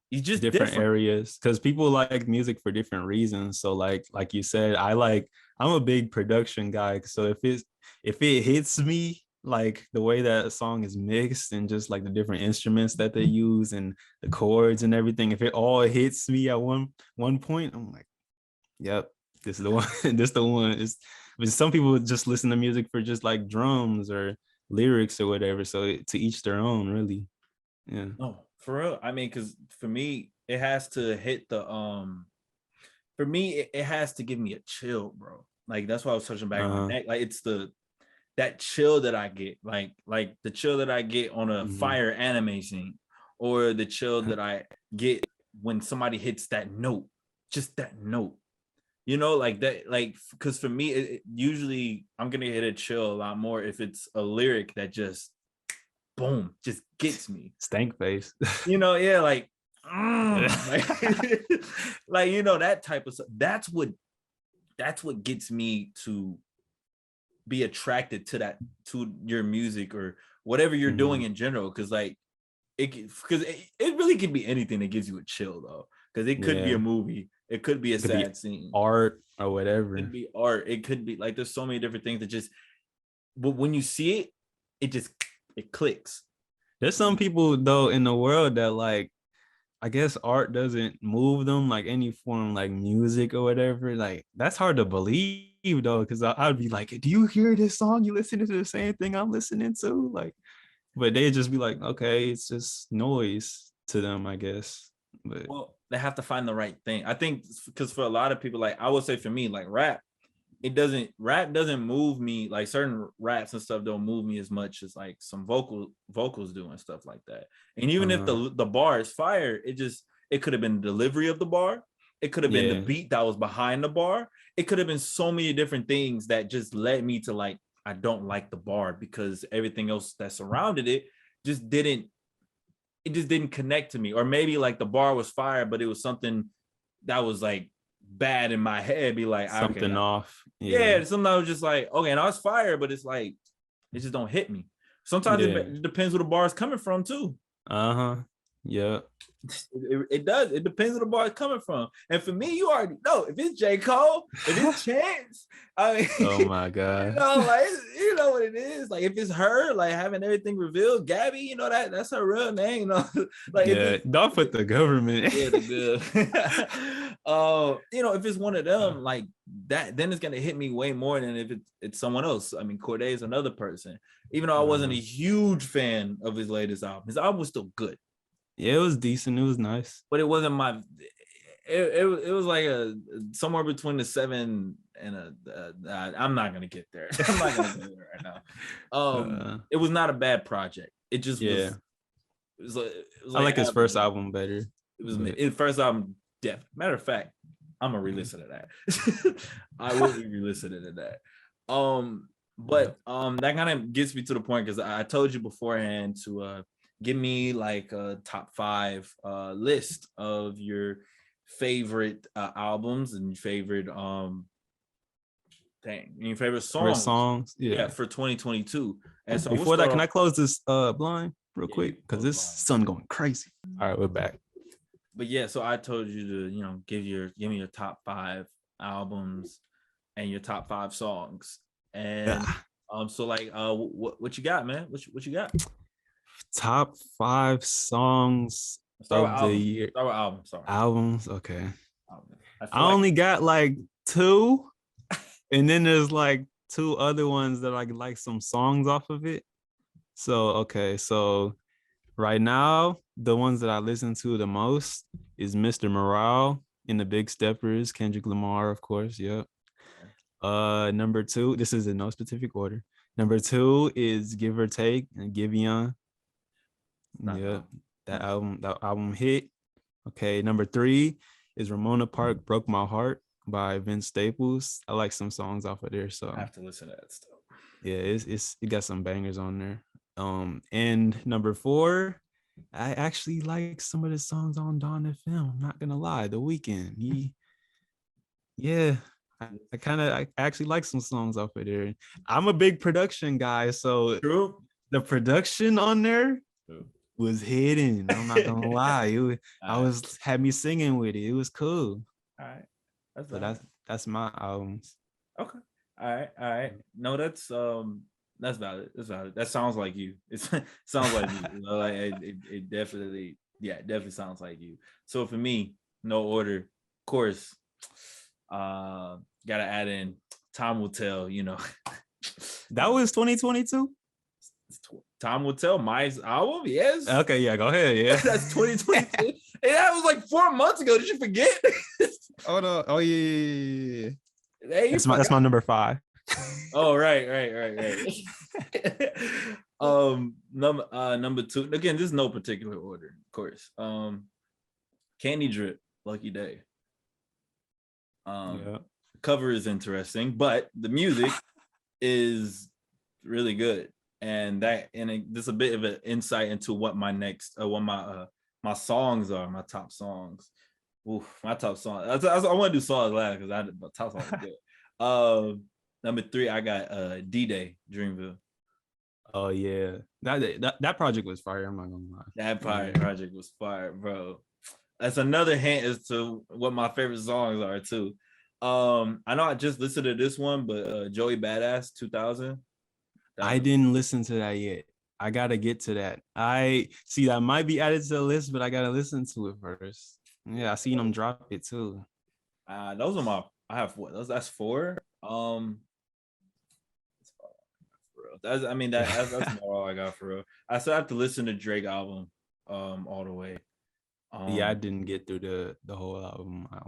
Speaker 1: He's just
Speaker 2: different areas, because people like music for different reasons. So like you said, I'm a big production guy. So if it hits me, like the way that a song is mixed and just like the different instruments that they use and the chords and everything, if it all hits me at one point, I'm like, yep, this is the one. This is the one. But some people just listen to music for just like drums or lyrics or whatever. So to each their own, really. Yeah.
Speaker 1: No, for real. I mean, because for me, it has to hit the For me, it has to give me a chill, bro. Like that's why I was touching back on that. Like it's that chill that I get, like the chill that I get on a fire anime scene, or the chill that I get when somebody hits that note, just that note. Like that, like, because for me, usually I'm gonna hit a chill a lot more if it's a lyric that just boom, just gets me.
Speaker 2: Stank face.
Speaker 1: Yeah, like like you know, that type of stuff. That's what gets me to be attracted to your music or whatever you're doing in general. Cause like it really could be anything that gives you a chill though. Cause it could be a movie, it could be a sad scene,
Speaker 2: art or whatever.
Speaker 1: It could be art, it could be like there's so many different things that just, but when you see it clicks.
Speaker 2: There's some people though in the world that like, I guess art doesn't move them like any form, like music or whatever. Like that's hard to believe though, because I'd be like, do you hear this song? You listening to the same thing I'm listening to? Like, but they'd just be like, okay, it's just noise to them, I guess. But
Speaker 1: well, they have to find the right thing. I think because for a lot of people, like I would say for me, like rap doesn't move me. Like certain raps and stuff don't move me as much as like some vocals do and stuff like that. And even if the bar is fire, it could have been the delivery of the bar. It could have been the beat that was behind the bar. It could have been so many different things that just led me to like, I don't like the bar because everything else that surrounded it just didn't connect to me. Or maybe like the bar was fire, but it was something that was like bad in my head. Be like
Speaker 2: something off.
Speaker 1: Yeah, sometimes I was just like, okay, and I was fire, but it's like it just don't hit me. Sometimes it depends where the bar is coming from too.
Speaker 2: Yeah.
Speaker 1: It does. It depends where the bar is coming from. And for me, you already know if it's J. Cole, if it's Chance, I mean,
Speaker 2: oh my God.
Speaker 1: You know what it is. Like if it's her, like having everything revealed, Gabby, you know that's her real name. You know, like
Speaker 2: don't put the government.
Speaker 1: Yeah, the good. You know, if it's one of them, like that, then it's gonna hit me way more than if it's someone else. I mean, Cordae is another person. Even though I wasn't a huge fan of his latest album, his album was still good.
Speaker 2: Yeah, it was decent. It was nice,
Speaker 1: but it wasn't my. It was like somewhere between the 7 and I'm not gonna get there. I'm not gonna get there right now. It was not a bad project. It just was. It was like
Speaker 2: I like his first album better.
Speaker 1: It was his first album. Matter of fact, I'm gonna re-listen to that. I will be re-listening to that. But that kind of gets me to the point because I told you beforehand to give me like a top 5 list of your favorite albums and your favorite your favorite songs. Yeah, for 2022. And so
Speaker 2: before that, can I close this blind real quick? Because this sun going crazy. All right, we're back.
Speaker 1: But yeah, so I told you to, give me your top 5 albums and your top 5 songs. And so like what you got, man? What you got?
Speaker 2: Top 5 songs of the year.
Speaker 1: Start with albums. Sorry.
Speaker 2: Albums, okay. I only got like 2, and then there's like 2 other ones that I like some songs off of it. So okay, so right now the ones that I listen to the most is Mr. Morale and the Big Steppers, Kendrick Lamar, of course. Yep. Number 2, this is in no specific order. Number 2 is Give or Take and Giveon. Yeah, that album hit. Okay, number 3 is Ramona Park, Broke My Heart by Vince Staples. I like some songs off of there, so
Speaker 1: I have to listen to that stuff.
Speaker 2: Yeah, it got some bangers on there. And number 4, I actually like some of the songs on Dawn FM. I'm not gonna lie, The Weeknd. I actually like some songs off of there. I'm a big production guy, so
Speaker 1: True.
Speaker 2: The production on there was hidden. I'm not gonna lie. Had me singing with it. It was cool.
Speaker 1: All right.
Speaker 2: That's my albums.
Speaker 1: Okay. All right. No, that's valid. That's valid. That sounds like you. It sounds like you. Like it definitely sounds like you. So for me, no order. Of course, gotta add in Time Will Tell.
Speaker 2: That was 2022.
Speaker 1: Time Will Tell, my album. Yes.
Speaker 2: Okay, yeah, go ahead. Yeah,
Speaker 1: that's 2022. And that was like 4 months ago. Did you forget?
Speaker 2: Oh no. Oh yeah.
Speaker 1: Hey,
Speaker 2: that's my number 5.
Speaker 1: Oh right. Number 2. Again, this is no particular order, of course. Candy Drip, Lucky Day. Cover is interesting, but the music is really good. And this is a bit of an insight into what my my songs are my top songs. Oof, my top song. I want to do songs last because my top song is good. Number 3, I got D-Day, Dreamville.
Speaker 2: Oh yeah, that project was fire. I'm not gonna lie.
Speaker 1: That project was fire, bro. That's another hint as to what my favorite songs are too. I know I just listened to this one, but Joey Badass 2000.
Speaker 2: I didn't listen to that yet. I gotta get to that. I see that might be added to the list, but I gotta listen to it first. Yeah, I seen them drop it too.
Speaker 1: Those are my. I have what? That's 4. That's all I got for real. I still have to listen to Drake album, all the way.
Speaker 2: Yeah, I didn't get through the whole album. I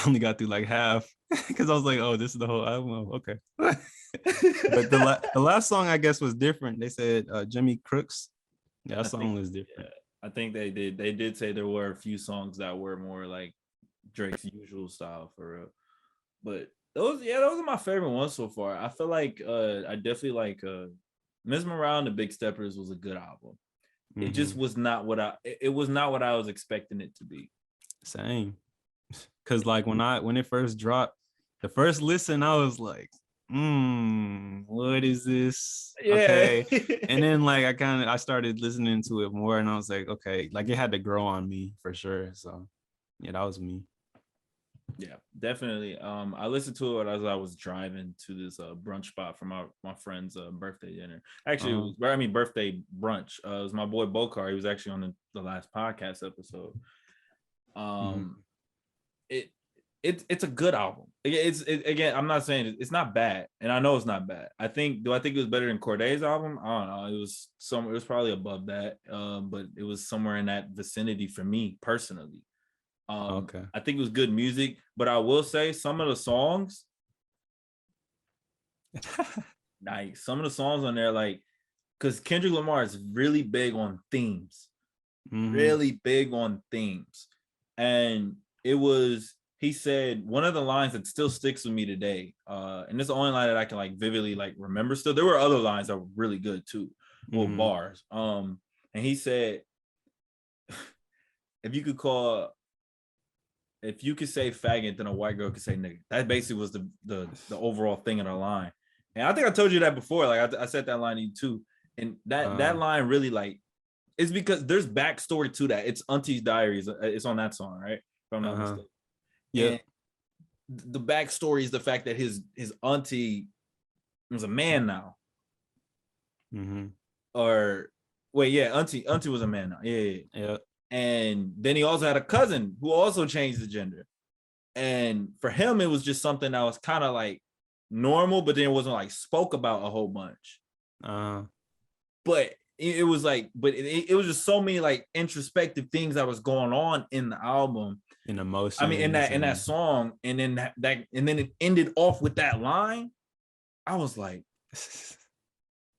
Speaker 2: only got through like half because I was like, oh, this is the whole album. Oh, okay. But the last song I guess was different. They said Jimmy Crooks. Yeah, that song was different.
Speaker 1: Yeah, I think they did say there were a few songs that were more like Drake's usual style for real. But those are my favorite ones so far. I feel like I definitely like Mesmerized and the Big Steppers was a good album. It just was not what I was expecting it to be.
Speaker 2: Same. Cause like when it first dropped, the first listen, I was like, what is this?
Speaker 1: Yeah.
Speaker 2: Okay. And then like I started listening to it more and I was like, okay, like it had to grow on me for sure. So yeah, that was me.
Speaker 1: Yeah, definitely. I listened to it as I was driving to this brunch spot for my friend's birthday dinner. Actually, birthday brunch. It was my boy Bokar. He was actually on the last podcast episode. It's a good album. Again, I'm not saying it's not bad, and I know it's not bad. I think it was better than Corday's album? I don't know. It was probably above that, but it was somewhere in that vicinity for me personally. Okay. I think it was good music, but I will say some of the songs, nice. Some of the songs on there, like, because Kendrick Lamar is really big on themes, really big on themes, and he said one of the lines that still sticks with me today, and it's the only line that I can like vividly like remember. Still, there were other lines that were really good too, bars. And he said, if you could say faggot, then a white girl could say nigga. That basically was the overall thing in our line. And I think I told you that before. Like I said that line to you too. And that line really like, it's because there's backstory to that. It's Auntie's Diaries. It's on that song, right? If I'm not mistaken. Yeah. And the backstory is the fact that his auntie was a man now. Or wait, yeah, auntie was a man now. Yeah. And then he also had a cousin who also changed the gender. And for him, it was just something that was kind of like normal, but then it wasn't like spoke about a whole bunch. But it was like, it was just so many like introspective things that was going on in the album.
Speaker 2: In emotion.
Speaker 1: I mean, in that song, and then and then it ended off with that line. I was like,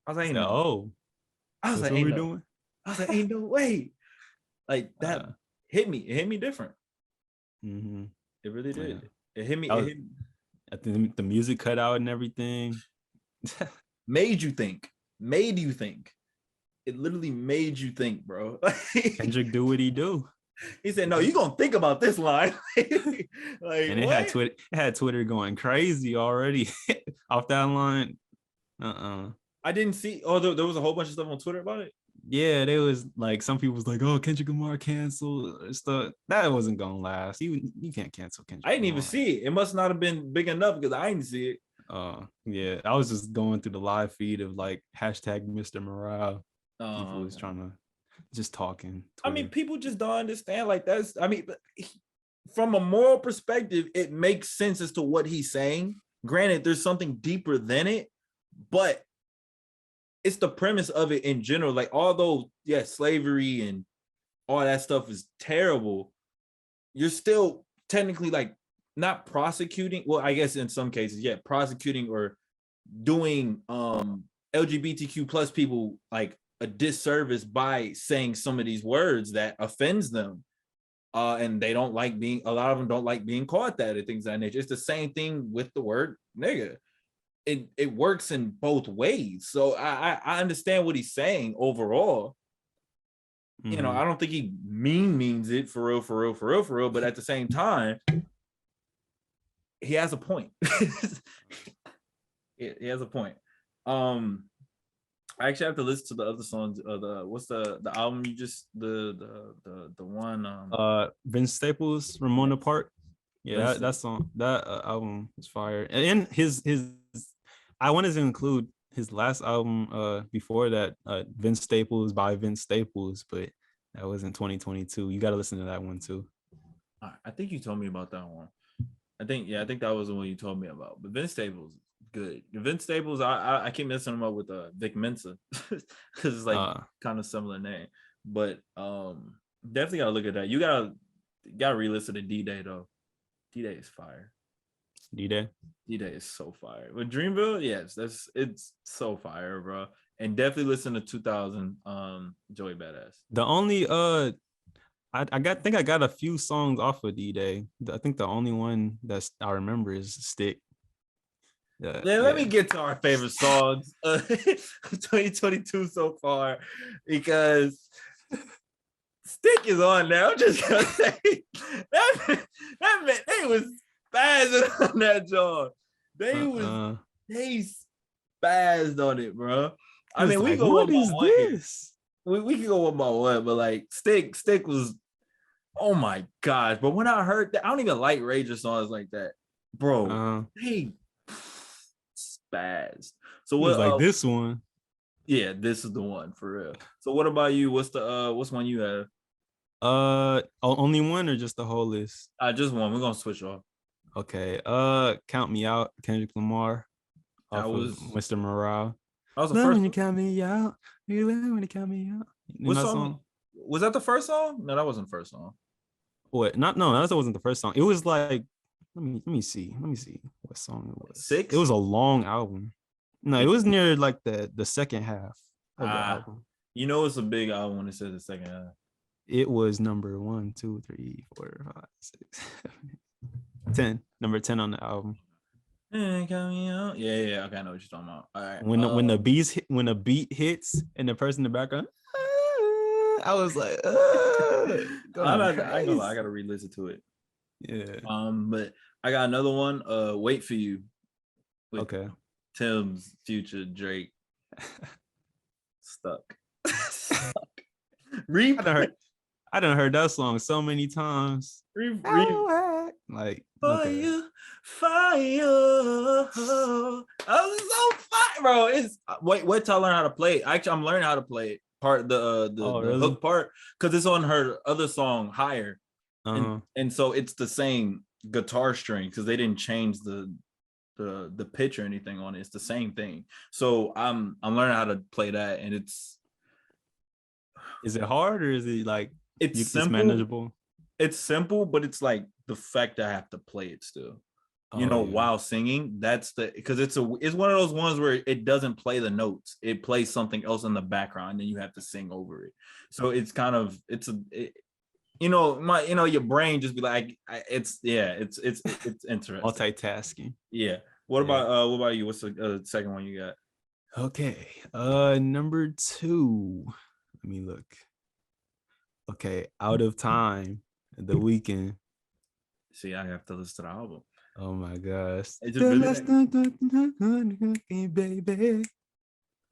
Speaker 2: no.
Speaker 1: I was like, ain't no way. Like that hit me. It hit me different. It really did. Yeah. It hit me.
Speaker 2: I think the music cut out and everything.
Speaker 1: Made you think. It literally made you think, bro.
Speaker 2: Kendrick do what he do.
Speaker 1: He said, "No, you gonna think about this line."
Speaker 2: Like, and it had Twitter going crazy already off that line.
Speaker 1: I didn't see. Oh, there was a whole bunch of stuff on Twitter about it.
Speaker 2: Yeah, there was like some people was like, "Oh, Kendrick Lamar canceled stuff." That wasn't gonna last. You can't cancel Kendrick.
Speaker 1: I didn't even see it. It must not have been big enough because I didn't see it.
Speaker 2: Yeah, I was just going through the live feed of like hashtag Mr. Morale. People was trying to just talking. Twitter.
Speaker 1: I mean, people just don't understand. Like from a moral perspective, it makes sense as to what he's saying. Granted, there's something deeper than it, but it's the premise of it in general. Like, although, slavery and all that stuff is terrible, you're still technically like not prosecuting. Well, I guess in some cases, prosecuting or doing LGBTQ plus people like a disservice by saying some of these words that offends them. And they don't like a lot of them don't like being called that or things of that nature. It's the same thing with the word nigga. It works in both ways. So I understand what he's saying overall, You know, I don't think he means it for real. But at the same time, he has a point. He has a point. I actually have to listen to the other songs. What's the album you just the one?
Speaker 2: Vince Staples, Ramona Park. Yeah,
Speaker 1: Vince
Speaker 2: that song, that album is fire. And his I wanted to include his last album before that, Vince Staples by Vince Staples, but that was in 2022. You got to listen to that one too.
Speaker 1: I think you told me about that one. I think that was the one you told me about. But Vince Staples, good. Vince Staples, I keep messing him up with Vic Mensa because it's like kind of similar name. But definitely gotta look at that. You gotta re-listen to D-Day though. D-Day is fire.
Speaker 2: D-Day
Speaker 1: is so fire. With Dreamville, yes, it's so fire, bro. And definitely listen to 2000 Joey Badass.
Speaker 2: The only I think I got a few songs off of D-Day. I think the only one that I remember is Stick.
Speaker 1: Let me get to our favorite songs of 2022 so far, because Stick is on now. I'm just gonna say that man, they was spazzing on that joint. They spazzed on it, bro. I mean, we go
Speaker 2: what is this?
Speaker 1: We can go one by one, but like Stick was, oh my gosh. But when I heard that, I don't even like Rager songs like that, bro. They spazzed. So what?
Speaker 2: Like this one?
Speaker 1: Yeah, this is the one for real. So what about you? What's one you have?
Speaker 2: Only one or just the whole list?
Speaker 1: Just one. We're gonna switch off.
Speaker 2: Okay. Count Me Out, Kendrick Lamar.
Speaker 1: That was
Speaker 2: Mr. Morale.
Speaker 1: That was the first.
Speaker 2: When you count me out, you love when you count me out.
Speaker 1: What song? Was that the first song? No, that wasn't the first song.
Speaker 2: What? No, that wasn't the first song. It was like, let me see what song it was.
Speaker 1: 6?
Speaker 2: It was a long album. No, it was near like the second half of the album.
Speaker 1: You know, it's a big album when it says the second half.
Speaker 2: It was number 1, 2, 3, 4, 5, 6, 7, 10. Number 10 on the album.
Speaker 1: Yeah. Okay, I know what you're talking about. All right.
Speaker 2: When the beat hits and the person in the background, I was like,
Speaker 1: I gotta re-listen to it.
Speaker 2: Yeah.
Speaker 1: But I got another one. Wait for You.
Speaker 2: Okay.
Speaker 1: Tim's, Future, Drake. Stuck.
Speaker 2: I done heard that song so many times. Like
Speaker 1: fire. I was so fire, bro. It's wait till I learn how to play it. Actually, I'm learning how to play it. The hook part, because it's on her other song, Higher. And so it's the same guitar string, because they didn't change the pitch or anything on it. It's the same thing. So I'm learning how to play that, and
Speaker 2: is it hard, or is it like
Speaker 1: it's simple,
Speaker 2: manageable?
Speaker 1: It's simple, but it's like the fact that I have to play it still. While singing, because it's one of those ones where it doesn't play the notes, it plays something else in the background, and you have to sing over it. So it's kind of your brain just be like, it's interesting.
Speaker 2: Multitasking.
Speaker 1: Yeah. What about you? What's the second one you got?
Speaker 2: Okay. Number 2. Let me look. Okay, Out of Time, The Weeknd.
Speaker 1: See, I have to listen to the album.
Speaker 2: Oh my gosh.
Speaker 1: Baby.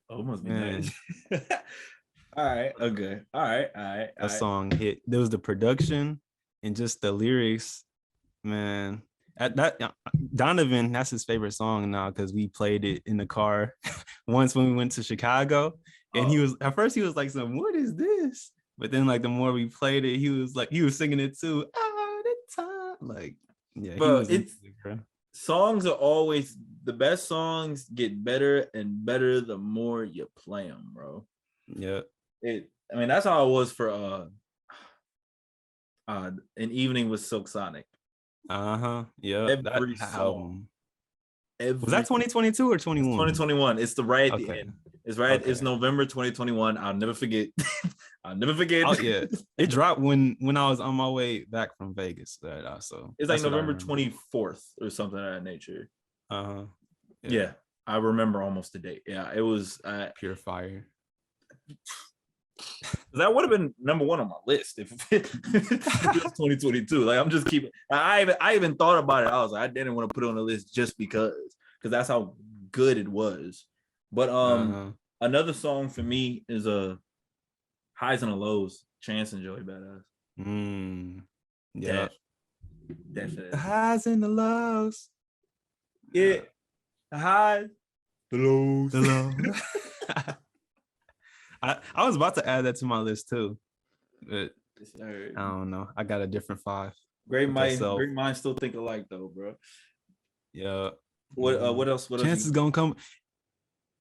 Speaker 1: Oh, must be nice. All right. Okay. All right.
Speaker 2: That song hit. There was the production and just the lyrics, man. Donovan, that's his favorite song now, because we played it in the car once when we went to Chicago, and he was like, "What is this?" But then, like, the more we played it, he was singing it too. All the time, like, yeah.
Speaker 1: Bro, songs are always, the best songs get better and better the more you play them, bro.
Speaker 2: Yeah.
Speaker 1: That's how it was for An Evening with Silk Sonic.
Speaker 2: Yeah.
Speaker 1: Every song.
Speaker 2: Was that 2022 or 21?
Speaker 1: 2021. It's right at the end. It's right. Okay. It's November 2021. I'll never forget. Oh,
Speaker 2: yeah. It dropped when I was on my way back from Vegas. So
Speaker 1: it's like November 24th or something of that nature.
Speaker 2: Yeah.
Speaker 1: I remember almost the date. Yeah, it was
Speaker 2: pure fire.
Speaker 1: That would have been number one on my list if it was 2022. Like I'm just keeping. I even thought about it. I was like, I didn't want to put it on the list just because that's how good it was. But another song for me is Highs and the Lows, Chance and Joey Badass.
Speaker 2: Yeah.
Speaker 1: The
Speaker 2: highs and the lows.
Speaker 1: Yeah. The highs, the lows.
Speaker 2: The lows. I was about to add that to my list too, but I don't know. I got a different 5.
Speaker 1: Great minds still think alike though, bro.
Speaker 2: Yeah.
Speaker 1: What else?
Speaker 2: Chance is gonna come.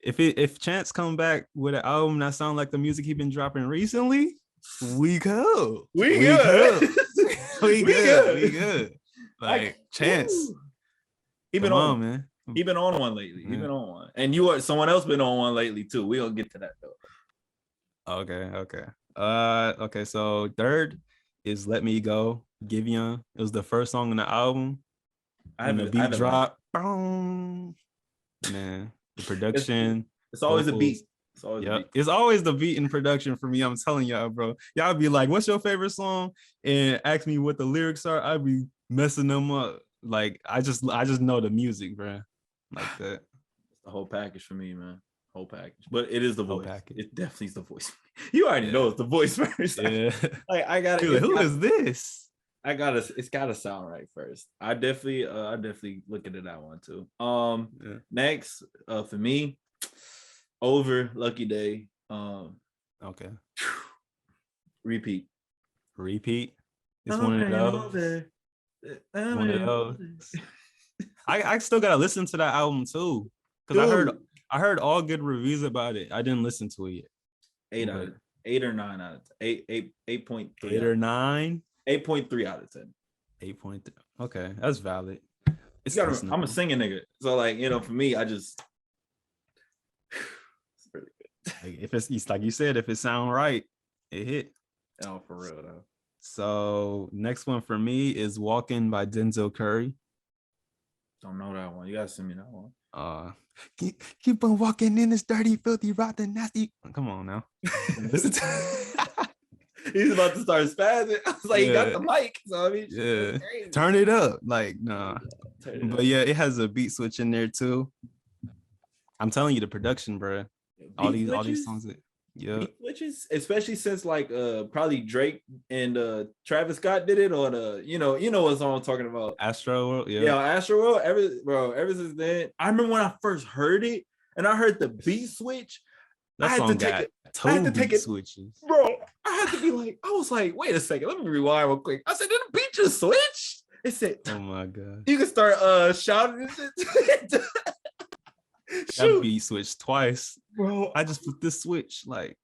Speaker 2: If Chance come back with an album that sound like the music he been dropping recently, we good.
Speaker 1: We good.
Speaker 2: We good. Like Chance.
Speaker 1: He been on,
Speaker 2: man.
Speaker 1: He been on one lately. He been on one, and someone else been on one lately too. We gonna get to that though.
Speaker 2: Okay. So third is "Let Me Go," Giveon. It was the first song on the album. And the beat drop. Man, the production.
Speaker 1: It's always vocals. A beat.
Speaker 2: It's always the beat in production for me. I'm telling y'all, bro. Y'all be like, "What's your favorite song?" and ask me what the lyrics are. I'd be messing them up. Like I just know the music, bro. Like that.
Speaker 1: It's the whole package for me, man. Whole package. But it is the voice.
Speaker 2: Package.
Speaker 1: It definitely is the voice. You already know it's the voice first.
Speaker 2: Yeah.
Speaker 1: Like I gotta.
Speaker 2: Who is this?
Speaker 1: It's gotta sound right first. I definitely look into that one too. Next, for me, Over, Lucky Day.
Speaker 2: Okay.
Speaker 1: Repeat.
Speaker 2: It's one of those. One of those. I still gotta listen to that album too, because I heard all good reviews about it. I didn't listen to it yet.
Speaker 1: 8 or 9 out of 10. 8.3.
Speaker 2: 8 or 9.
Speaker 1: 8.3 out of 10.
Speaker 2: 8.3. Okay, that's valid.
Speaker 1: I'm a singing nigga, so like for me, I just it's pretty good.
Speaker 2: Like, if it's like you said, if it sound right, it hit.
Speaker 1: Oh, for real though.
Speaker 2: So next one for me is "Walking" by Denzel Curry.
Speaker 1: Don't know that one. You gotta send me that one.
Speaker 2: Keep on walking in this dirty, filthy, rotten, nasty. Come on now.
Speaker 1: He's about to start spazzing. I was like, he got the mic. So I mean,
Speaker 2: turn it up. Like, nah. But yeah, it has a beat switch in there too. I'm telling you, the production, bro. All these songs. Beat
Speaker 1: switches, especially since like probably Drake and Travis Scott did it, or you know what song I'm talking about.
Speaker 2: Astro World,
Speaker 1: Astro World. Ever since then, I remember when I first heard it and I heard the beat switch.
Speaker 2: I had to take it, switches,
Speaker 1: bro. I had to be like, I was like, wait a second, let me rewind real quick. I said, did the beat just switch? It said,
Speaker 2: oh my god,
Speaker 1: you can start shouting.
Speaker 2: That beat switched twice,
Speaker 1: bro.
Speaker 2: I just put this switch, like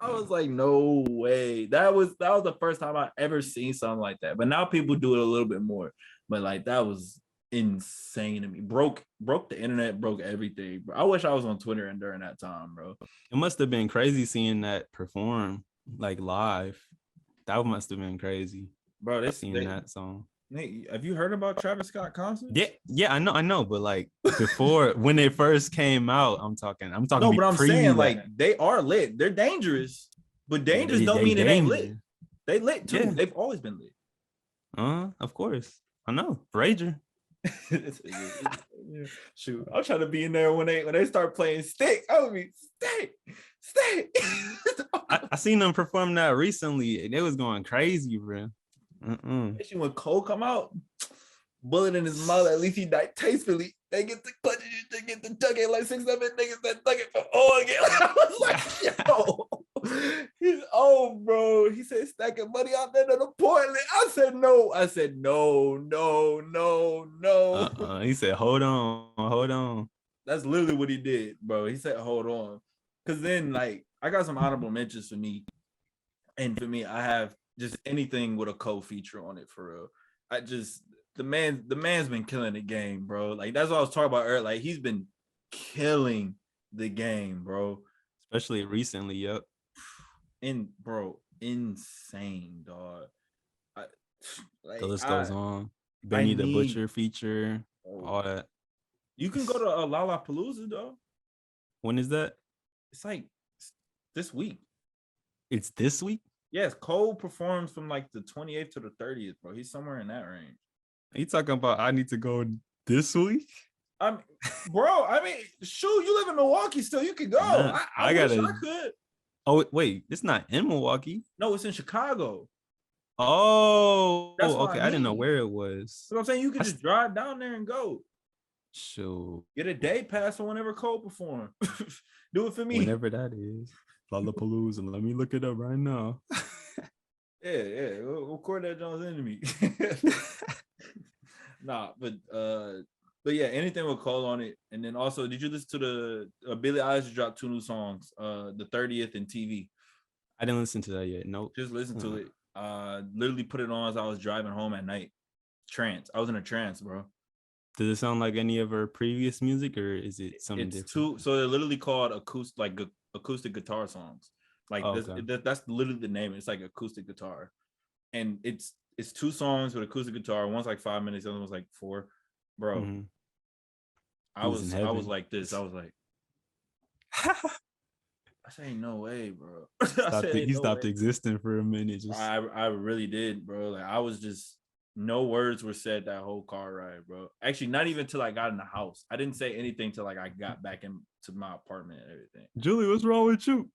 Speaker 1: I was like, no way. That was the first time I ever seen something like that. But now people do it a little bit more. But like that was insane to me. Broke the internet, broke everything. Bro. I wish I was on Twitter and during that time, bro.
Speaker 2: It must have been crazy seeing that perform like live. That must have been crazy,
Speaker 1: bro.
Speaker 2: That song.
Speaker 1: Nate, have you heard about Travis Scott concerts?
Speaker 2: Yeah, I know, but like before when they first came out, I'm talking. No,
Speaker 1: but I'm saying like they are lit. They're dangerous, but dangerous don't mean it ain't lit. They lit too. Yeah. They've always been lit.
Speaker 2: Of course. I know. Rager.
Speaker 1: Shoot, I'm trying to be in there when they start playing Stick. I would be Stick.
Speaker 2: I seen them perform that recently, and it was going crazy, bro.
Speaker 1: Especially when Cole come out, bullet in his mouth. At least he died tastefully. They get the clutch, they get the dug it like 6-7 niggas that dug it from all again. I was like, yo, bro. He said stacking money out there to the Portland. I said no.
Speaker 2: He said hold on.
Speaker 1: That's literally what he did, bro. He said hold on, because then like I got some honorable mentions for me, and for me I have. Just anything with a co-feature on it for real. The man's been killing the game, bro. Like that's what I was talking about earlier. Like he's been killing the game, bro.
Speaker 2: Especially recently, yep.
Speaker 1: And bro, insane, dog.
Speaker 2: The list goes on. Benny the Butcher feature, all that.
Speaker 1: You can go to Lollapalooza, though.
Speaker 2: When is that?
Speaker 1: It's like this week.
Speaker 2: It's this week?
Speaker 1: Yes, Cole performs from like the 28th to the 30th, bro. He's somewhere in that range.
Speaker 2: Are you talking about I need to go this week?
Speaker 1: Bro, I mean, shoot, you live in Milwaukee still. You can go.
Speaker 2: Nah,
Speaker 1: I wish I could.
Speaker 2: Oh, wait, it's not in Milwaukee.
Speaker 1: No, it's in Chicago.
Speaker 2: Oh,
Speaker 1: That's what
Speaker 2: okay.
Speaker 1: I
Speaker 2: I didn't know
Speaker 1: mean.
Speaker 2: where it was.
Speaker 1: So I'm saying you could just drive down there and go.
Speaker 2: Shoot.
Speaker 1: Get a day pass for whenever Cole perform. Do it for me.
Speaker 2: Whenever that is. Lollapalooza. Let me look it up right now.
Speaker 1: Yeah. We'll record that Jones into me. Nah, but yeah, anything with Cole on it. And then also, did you listen to the Billie Eilish dropped 2 new songs, the 30th and TV?
Speaker 2: I didn't listen to that yet. Nope.
Speaker 1: Just listen to it. Literally put it on as I was driving home at night. Trance. I was in a trance, bro.
Speaker 2: Does it sound like any of her previous music, or is it something different?
Speaker 1: So they're literally called acoustic guitar songs. Like that's literally the name. It's like acoustic guitar, and it's 2 songs with acoustic guitar. One's like 5 minutes, the other one's like 4. Bro,
Speaker 2: Mm-hmm.
Speaker 1: I was like this. I was like, I say no way, bro.
Speaker 2: He stopped existing for a minute. Just
Speaker 1: I really did, bro. Like I was just, no words were said that whole car ride, bro. Actually, not even till I got in the house. I didn't say anything till like I got back into my apartment and everything.
Speaker 2: Julie, what's wrong with you?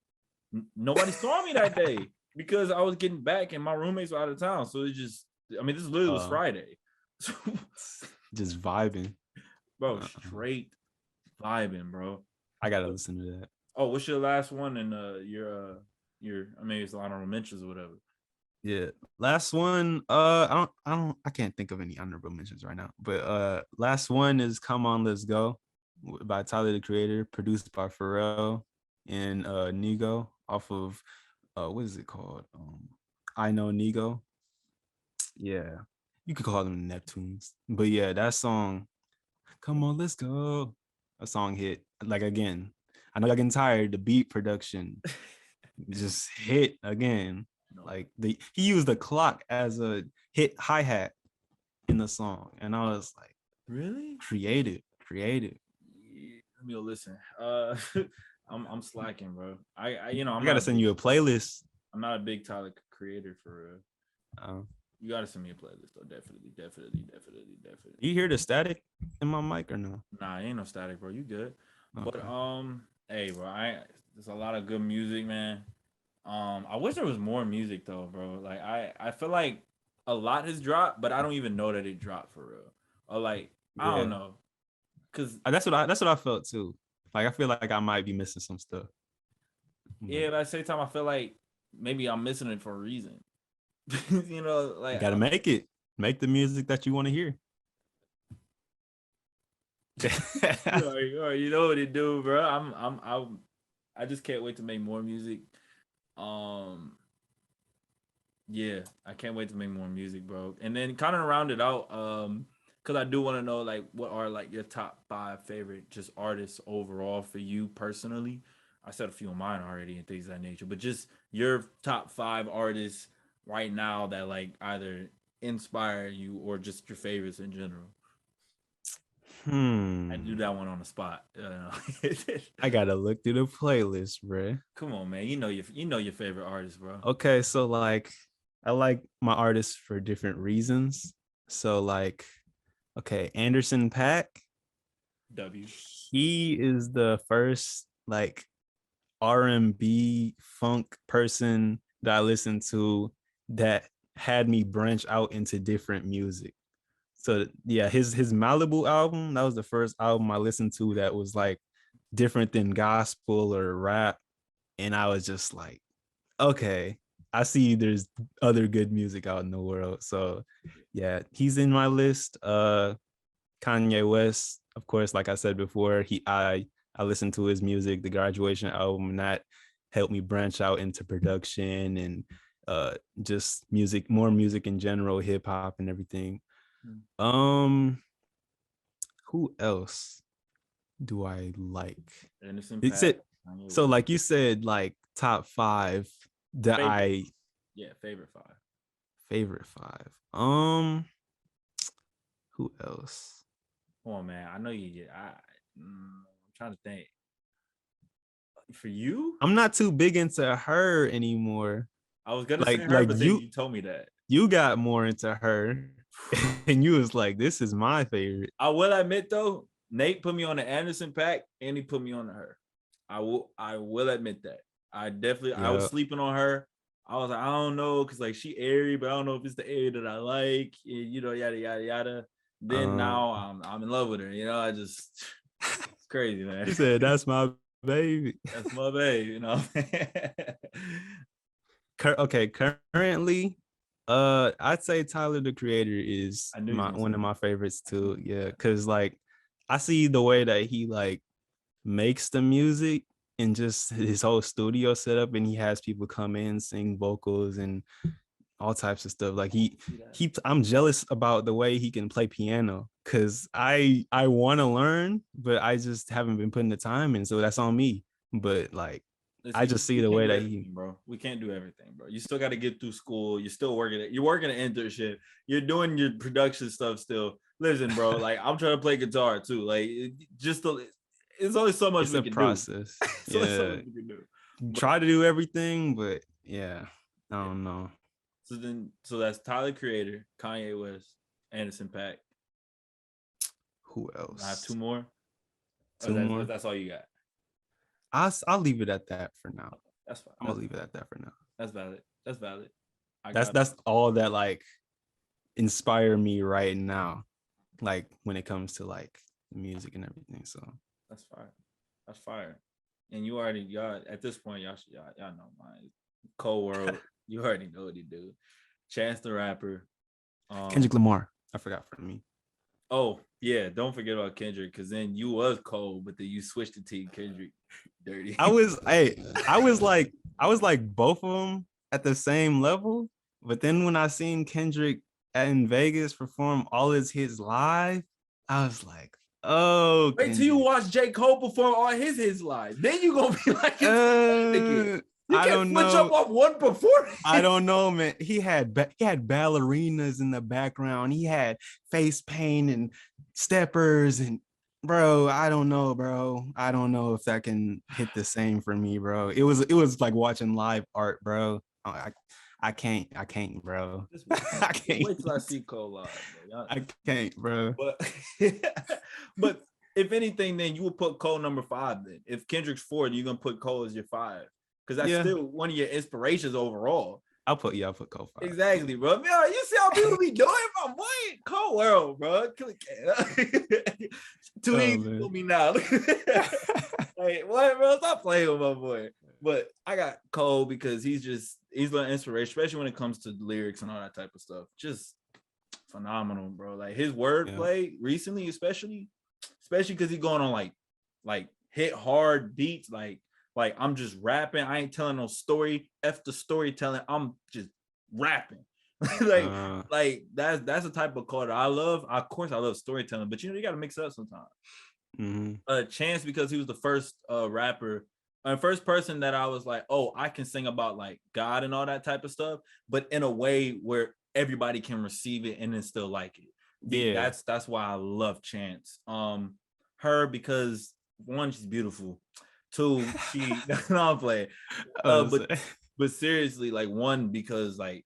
Speaker 1: Nobody saw me that day because I was getting back and my roommates were out of town. So it just, I mean, this literally was Friday. So,
Speaker 2: just vibing,
Speaker 1: bro. Straight vibing, bro.
Speaker 2: I gotta listen to that.
Speaker 1: Oh, what's your last one? And your I mean, it's honorable mentions or whatever.
Speaker 2: Yeah, last one. I can't think of any honorable mentions right now. But last one is "Come On, Let's Go" by Tyler the Creator, produced by Pharrell and Nigo, off of what is it called? I Know Nigo. Yeah, you could call them Neptunes. But yeah, that song, "Come On, Let's Go," a song hit. Like again, I know y'all getting tired. The beat production just hit again. No. Like he used the clock as a hit hi-hat in the song, and I was like,
Speaker 1: really
Speaker 2: creative.
Speaker 1: Yeah, let me listen. I'm slacking, bro. I
Speaker 2: gotta send you a playlist.
Speaker 1: I'm not a big Tyler Creator for real. You gotta send me a playlist though. Definitely.
Speaker 2: You hear the static in my mic or no?
Speaker 1: Nah, ain't no static, bro. You good? Okay. But hey, bro, there's a lot of good music, man. I wish there was more music though, bro. Like I feel like a lot has dropped, but I don't even know that it dropped for real. Or like I don't know, cause
Speaker 2: that's what I felt too. Like I feel like I might be missing some stuff.
Speaker 1: Yeah, but at the same time, I feel like maybe I'm missing it for a reason. You know, like
Speaker 2: you gotta make the music that you want to hear.
Speaker 1: You know what it do, bro. I just can't wait to make more music. Yeah, I can't wait to make more music, bro. And then kind of round it out, because I do want to know like what are like your top 5 favorite just artists overall for you personally. I said a few of mine already and things of that nature, but just your top 5 artists right now that like either inspire you or just your favorites in general. I do that one on the spot.
Speaker 2: I gotta look through the playlist, bro.
Speaker 1: Come on, man. You know your favorite artist, bro.
Speaker 2: Okay, so like I like my artists for different reasons. So like, okay, Anderson .Paak.
Speaker 1: W.
Speaker 2: He is the first like R&B funk person that I listened to that had me branch out into different music. So yeah, his Malibu album, that was the first album I listened to that was like different than gospel or rap. And I was just like, okay, I see there's other good music out in the world. So yeah, he's in my list. Kanye West, of course, like I said before, I listened to his music, the Graduation album, and that helped me branch out into production and just music, more music in general, hip hop and everything. Who else do I like?
Speaker 1: Anderson
Speaker 2: .Paak. So like you said, like top 5 that
Speaker 1: favorite 5.
Speaker 2: Favorite 5. Who else?
Speaker 1: Come on, man. I know you get. I'm trying to think. For you,
Speaker 2: I'm not too big into her anymore.
Speaker 1: I was gonna say
Speaker 2: Like
Speaker 1: her,
Speaker 2: like
Speaker 1: but then you told me that.
Speaker 2: you got more into her, and you was like, this is my favorite.
Speaker 1: I will admit though, Nate put me on the Anderson pack, and he put me on her. I will admit that. I was
Speaker 2: Yeah.
Speaker 1: sleeping on her. I was like, I don't know, because like she airy, but I don't know if it's the airy that I like, you know, yada yada yada. Then now I'm in love with her. You know, I just it's crazy, man.
Speaker 2: You said that's my baby.
Speaker 1: That's my babe, you know.
Speaker 2: Okay, currently, I'd say Tyler the Creator is
Speaker 1: I knew you was
Speaker 2: one
Speaker 1: gonna
Speaker 2: of
Speaker 1: say
Speaker 2: my favorites too. Yeah, because like I see the way that he like makes the music and just his whole studio setup, and he has people come in, sing vocals and all types of stuff. Like I'm jealous about the way he can play piano, because I want to learn, but I just haven't been putting the time in, so that's on me. But like I
Speaker 1: Listen,
Speaker 2: just see
Speaker 1: we
Speaker 2: the
Speaker 1: can't
Speaker 2: way
Speaker 1: do
Speaker 2: that
Speaker 1: everything, bro. We can't do everything, bro. You still got to get through school. You're still working it. You're working an internship. You're doing your production stuff still. Listen, bro. Like I'm trying to play guitar too. Like it's only so much
Speaker 2: it's
Speaker 1: we
Speaker 2: a
Speaker 1: can do.
Speaker 2: process.
Speaker 1: It's only so
Speaker 2: Yeah,
Speaker 1: much we can do. But,
Speaker 2: try to do everything, but yeah, I
Speaker 1: yeah.
Speaker 2: don't know.
Speaker 1: So that's Tyler Creator, Kanye West, Anderson .Paak.
Speaker 2: Who
Speaker 1: I have two
Speaker 2: else?
Speaker 1: more.
Speaker 2: Two more.
Speaker 1: That's all you got.
Speaker 2: I'll leave it at that for now.
Speaker 1: That's fine.
Speaker 2: I'm gonna leave it at that for now.
Speaker 1: That's valid. That's valid.
Speaker 2: That's all that like inspire me right now, like when it comes to like music and everything. So
Speaker 1: that's fire. That's fire. And y'all at this point, y'all know mine. Cold World, you already know what he do. Chance the Rapper.
Speaker 2: Kendrick Lamar, I forgot for me.
Speaker 1: Oh yeah, don't forget about Kendrick, because then you was Cole, but then you switched to Team Kendrick. Dirty.
Speaker 2: I was like both of them at the same level, but then when I seen Kendrick in Vegas perform all his hits live, I was like, oh,
Speaker 1: Wait till you
Speaker 2: Kendrick.
Speaker 1: watch J. Cole perform all his live. Then you gonna be like, you
Speaker 2: I
Speaker 1: can't
Speaker 2: don't
Speaker 1: switch
Speaker 2: know.
Speaker 1: up on one performance.
Speaker 2: I don't know, man. He had ballerinas in the background. He had face paint and steppers, and bro, I don't know, bro. I don't know if that can hit the same for me, bro. It was like watching live art, bro. I can't, bro. I can't.
Speaker 1: Wait till I see Cole live, bro.
Speaker 2: I can't, bro.
Speaker 1: But if anything, then you would put Cole number 5. Then if Kendrick's 4, you're gonna put Cole as your 5, because that's still one of your inspirations overall.
Speaker 2: I'll put Cole 5.
Speaker 1: Exactly, bro. Man, you see how people be doing, my boy. Cold World, bro. Too easy for me now. Hey, what, bro? Stop playing with my boy. But I got Cole because he's an inspiration, especially when it comes to lyrics and all that type of stuff. Just phenomenal, bro. Like his wordplay recently, especially because he's going on like hit hard beats, like I'm just rapping. I ain't telling no story. F the storytelling. I'm just rapping. like that's the type of call that I love. Of course, I love storytelling, but you got to mix it up sometimes.
Speaker 2: Mm-hmm.
Speaker 1: Chance, because he was the first rapper and first person that I was like, oh, I can sing about like God and all that type of stuff, but in a way where everybody can receive it and then still like it. Yeah, that's why I love Chance. Her because one, she's beautiful. 2, she no, I'm playing. But seriously, like, 1, because like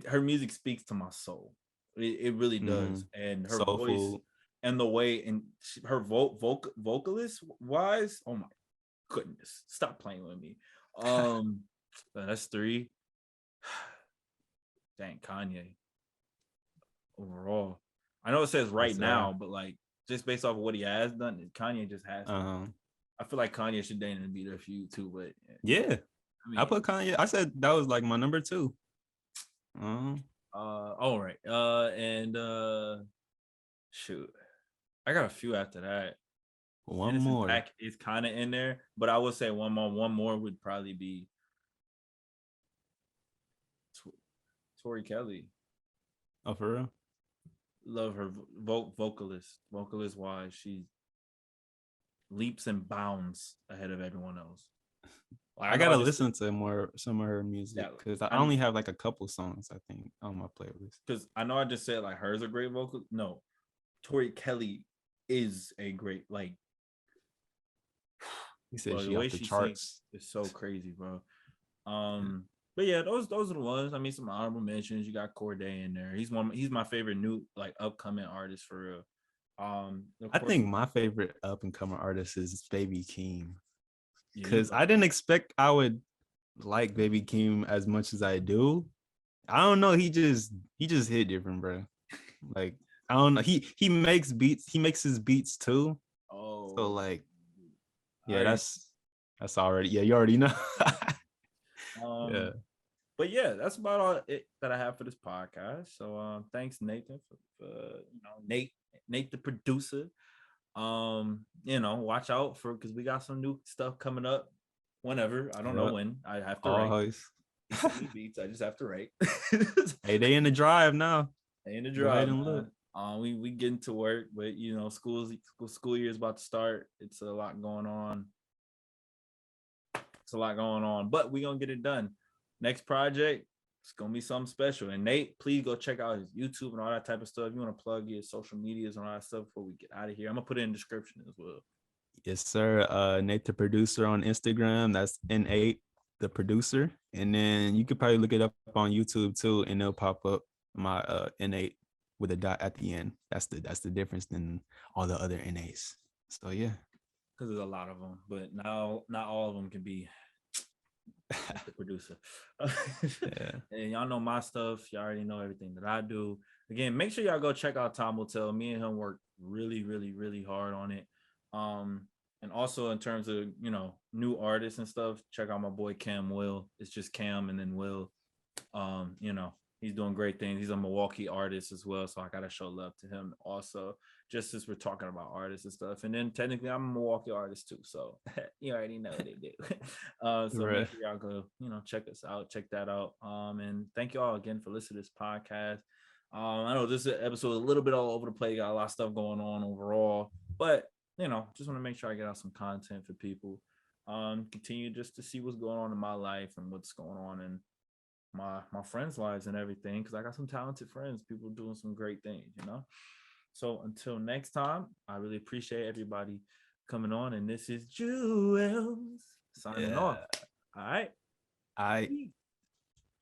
Speaker 1: her music speaks to my soul. It really does. And her voice and the way, and her vocalist wise, oh my goodness, stop playing with me. That's 3. Dang, Kanye overall. I know it says right now, but like just based off of what he has done, Kanye just has to. I feel like Kanye should dang and beat a few too, but
Speaker 2: yeah. I put Kanye. I said that was like my number 2.
Speaker 1: All right. Shoot. I got a few after that.
Speaker 2: One more.
Speaker 1: Pack is kind of in there, but I would say one more would probably be Tori Kelly.
Speaker 2: Oh, for real?
Speaker 1: Love her vocalist wise. She leaps and bounds ahead of everyone else.
Speaker 2: Like, I gotta listen to some of her music because I only have like a couple songs I think on my playlist.
Speaker 1: Because I know I just said like her's a great vocal. No, Tori Kelly is a great, like,
Speaker 2: He said
Speaker 1: Bro, the
Speaker 2: she
Speaker 1: way
Speaker 2: off the
Speaker 1: she sings
Speaker 2: charts.
Speaker 1: is so crazy, bro. But yeah, those are the ones. I mean, some honorable mentions. You got Corday in there. He's my favorite new like upcoming artist for real. Of
Speaker 2: I
Speaker 1: course,
Speaker 2: think my favorite up and coming artist is Baby Keem.
Speaker 1: yeah,
Speaker 2: Because I didn't expect I would like Baby Keem as much as I do. I don't know. He just hit different, bro. Like I don't know. He makes beats. He makes his beats too. So
Speaker 1: Oh,
Speaker 2: like,
Speaker 1: I
Speaker 2: yeah,
Speaker 1: already.
Speaker 2: that's already. Yeah, you already know.
Speaker 1: Um,
Speaker 2: Yeah.
Speaker 1: but yeah, that's about all it that I have for this podcast. So thanks Nathan for Nate the producer. Watch out for because we got some new stuff coming up whenever. I don't know
Speaker 2: Yep.
Speaker 1: when. I have to write.
Speaker 2: Always.
Speaker 1: He sent me beats. I just have to write.
Speaker 2: Hey, they in the drive now.
Speaker 1: They in the
Speaker 2: Go ahead
Speaker 1: drive,
Speaker 2: and
Speaker 1: man.
Speaker 2: look.
Speaker 1: We getting to work, but school year is about to start. It's a lot going on. It's a lot going on, but we gonna get it done. Next project, it's gonna be something special. And Nate, please go check out his YouTube and all that type of stuff. You want to plug your social medias and all that stuff before we get out of here. I'm gonna put it in the description as well.
Speaker 2: Yes, sir. Nate the producer on Instagram. That's N8 the producer. And then you could probably look it up on YouTube too, and it'll pop up my N8 with a dot at the end. That's the difference than all the other NAs. So yeah.
Speaker 1: Because there's a lot of them, but now not all of them can be the producer.
Speaker 2: Yeah.
Speaker 1: And y'all know my stuff. Y'all already know everything that I do. Again, make sure y'all go check out Tom Hotel. Me and him work really, really, really hard on it. And also in terms of new artists and stuff, check out my boy Cam Will. It's just Cam and then Will. He's doing great things. He's a Milwaukee artist as well, so I gotta show love to him also. Just as we're talking about artists and stuff, and then technically I'm a Milwaukee artist too, so you already know what they do. So
Speaker 2: Right.
Speaker 1: make sure y'all go, check us out, check that out. And thank you all again for listening to this podcast. I know this episode is a little bit all over the place, got a lot of stuff going on overall, but just want to make sure I get out some content for people. Continue just to see what's going on in my life and what's going on in my friends' lives and everything, because I got some talented friends, people doing some great things, So until next time, I really appreciate everybody coming on, and this is Juelz signing off.
Speaker 2: Yeah.
Speaker 1: All right.
Speaker 2: I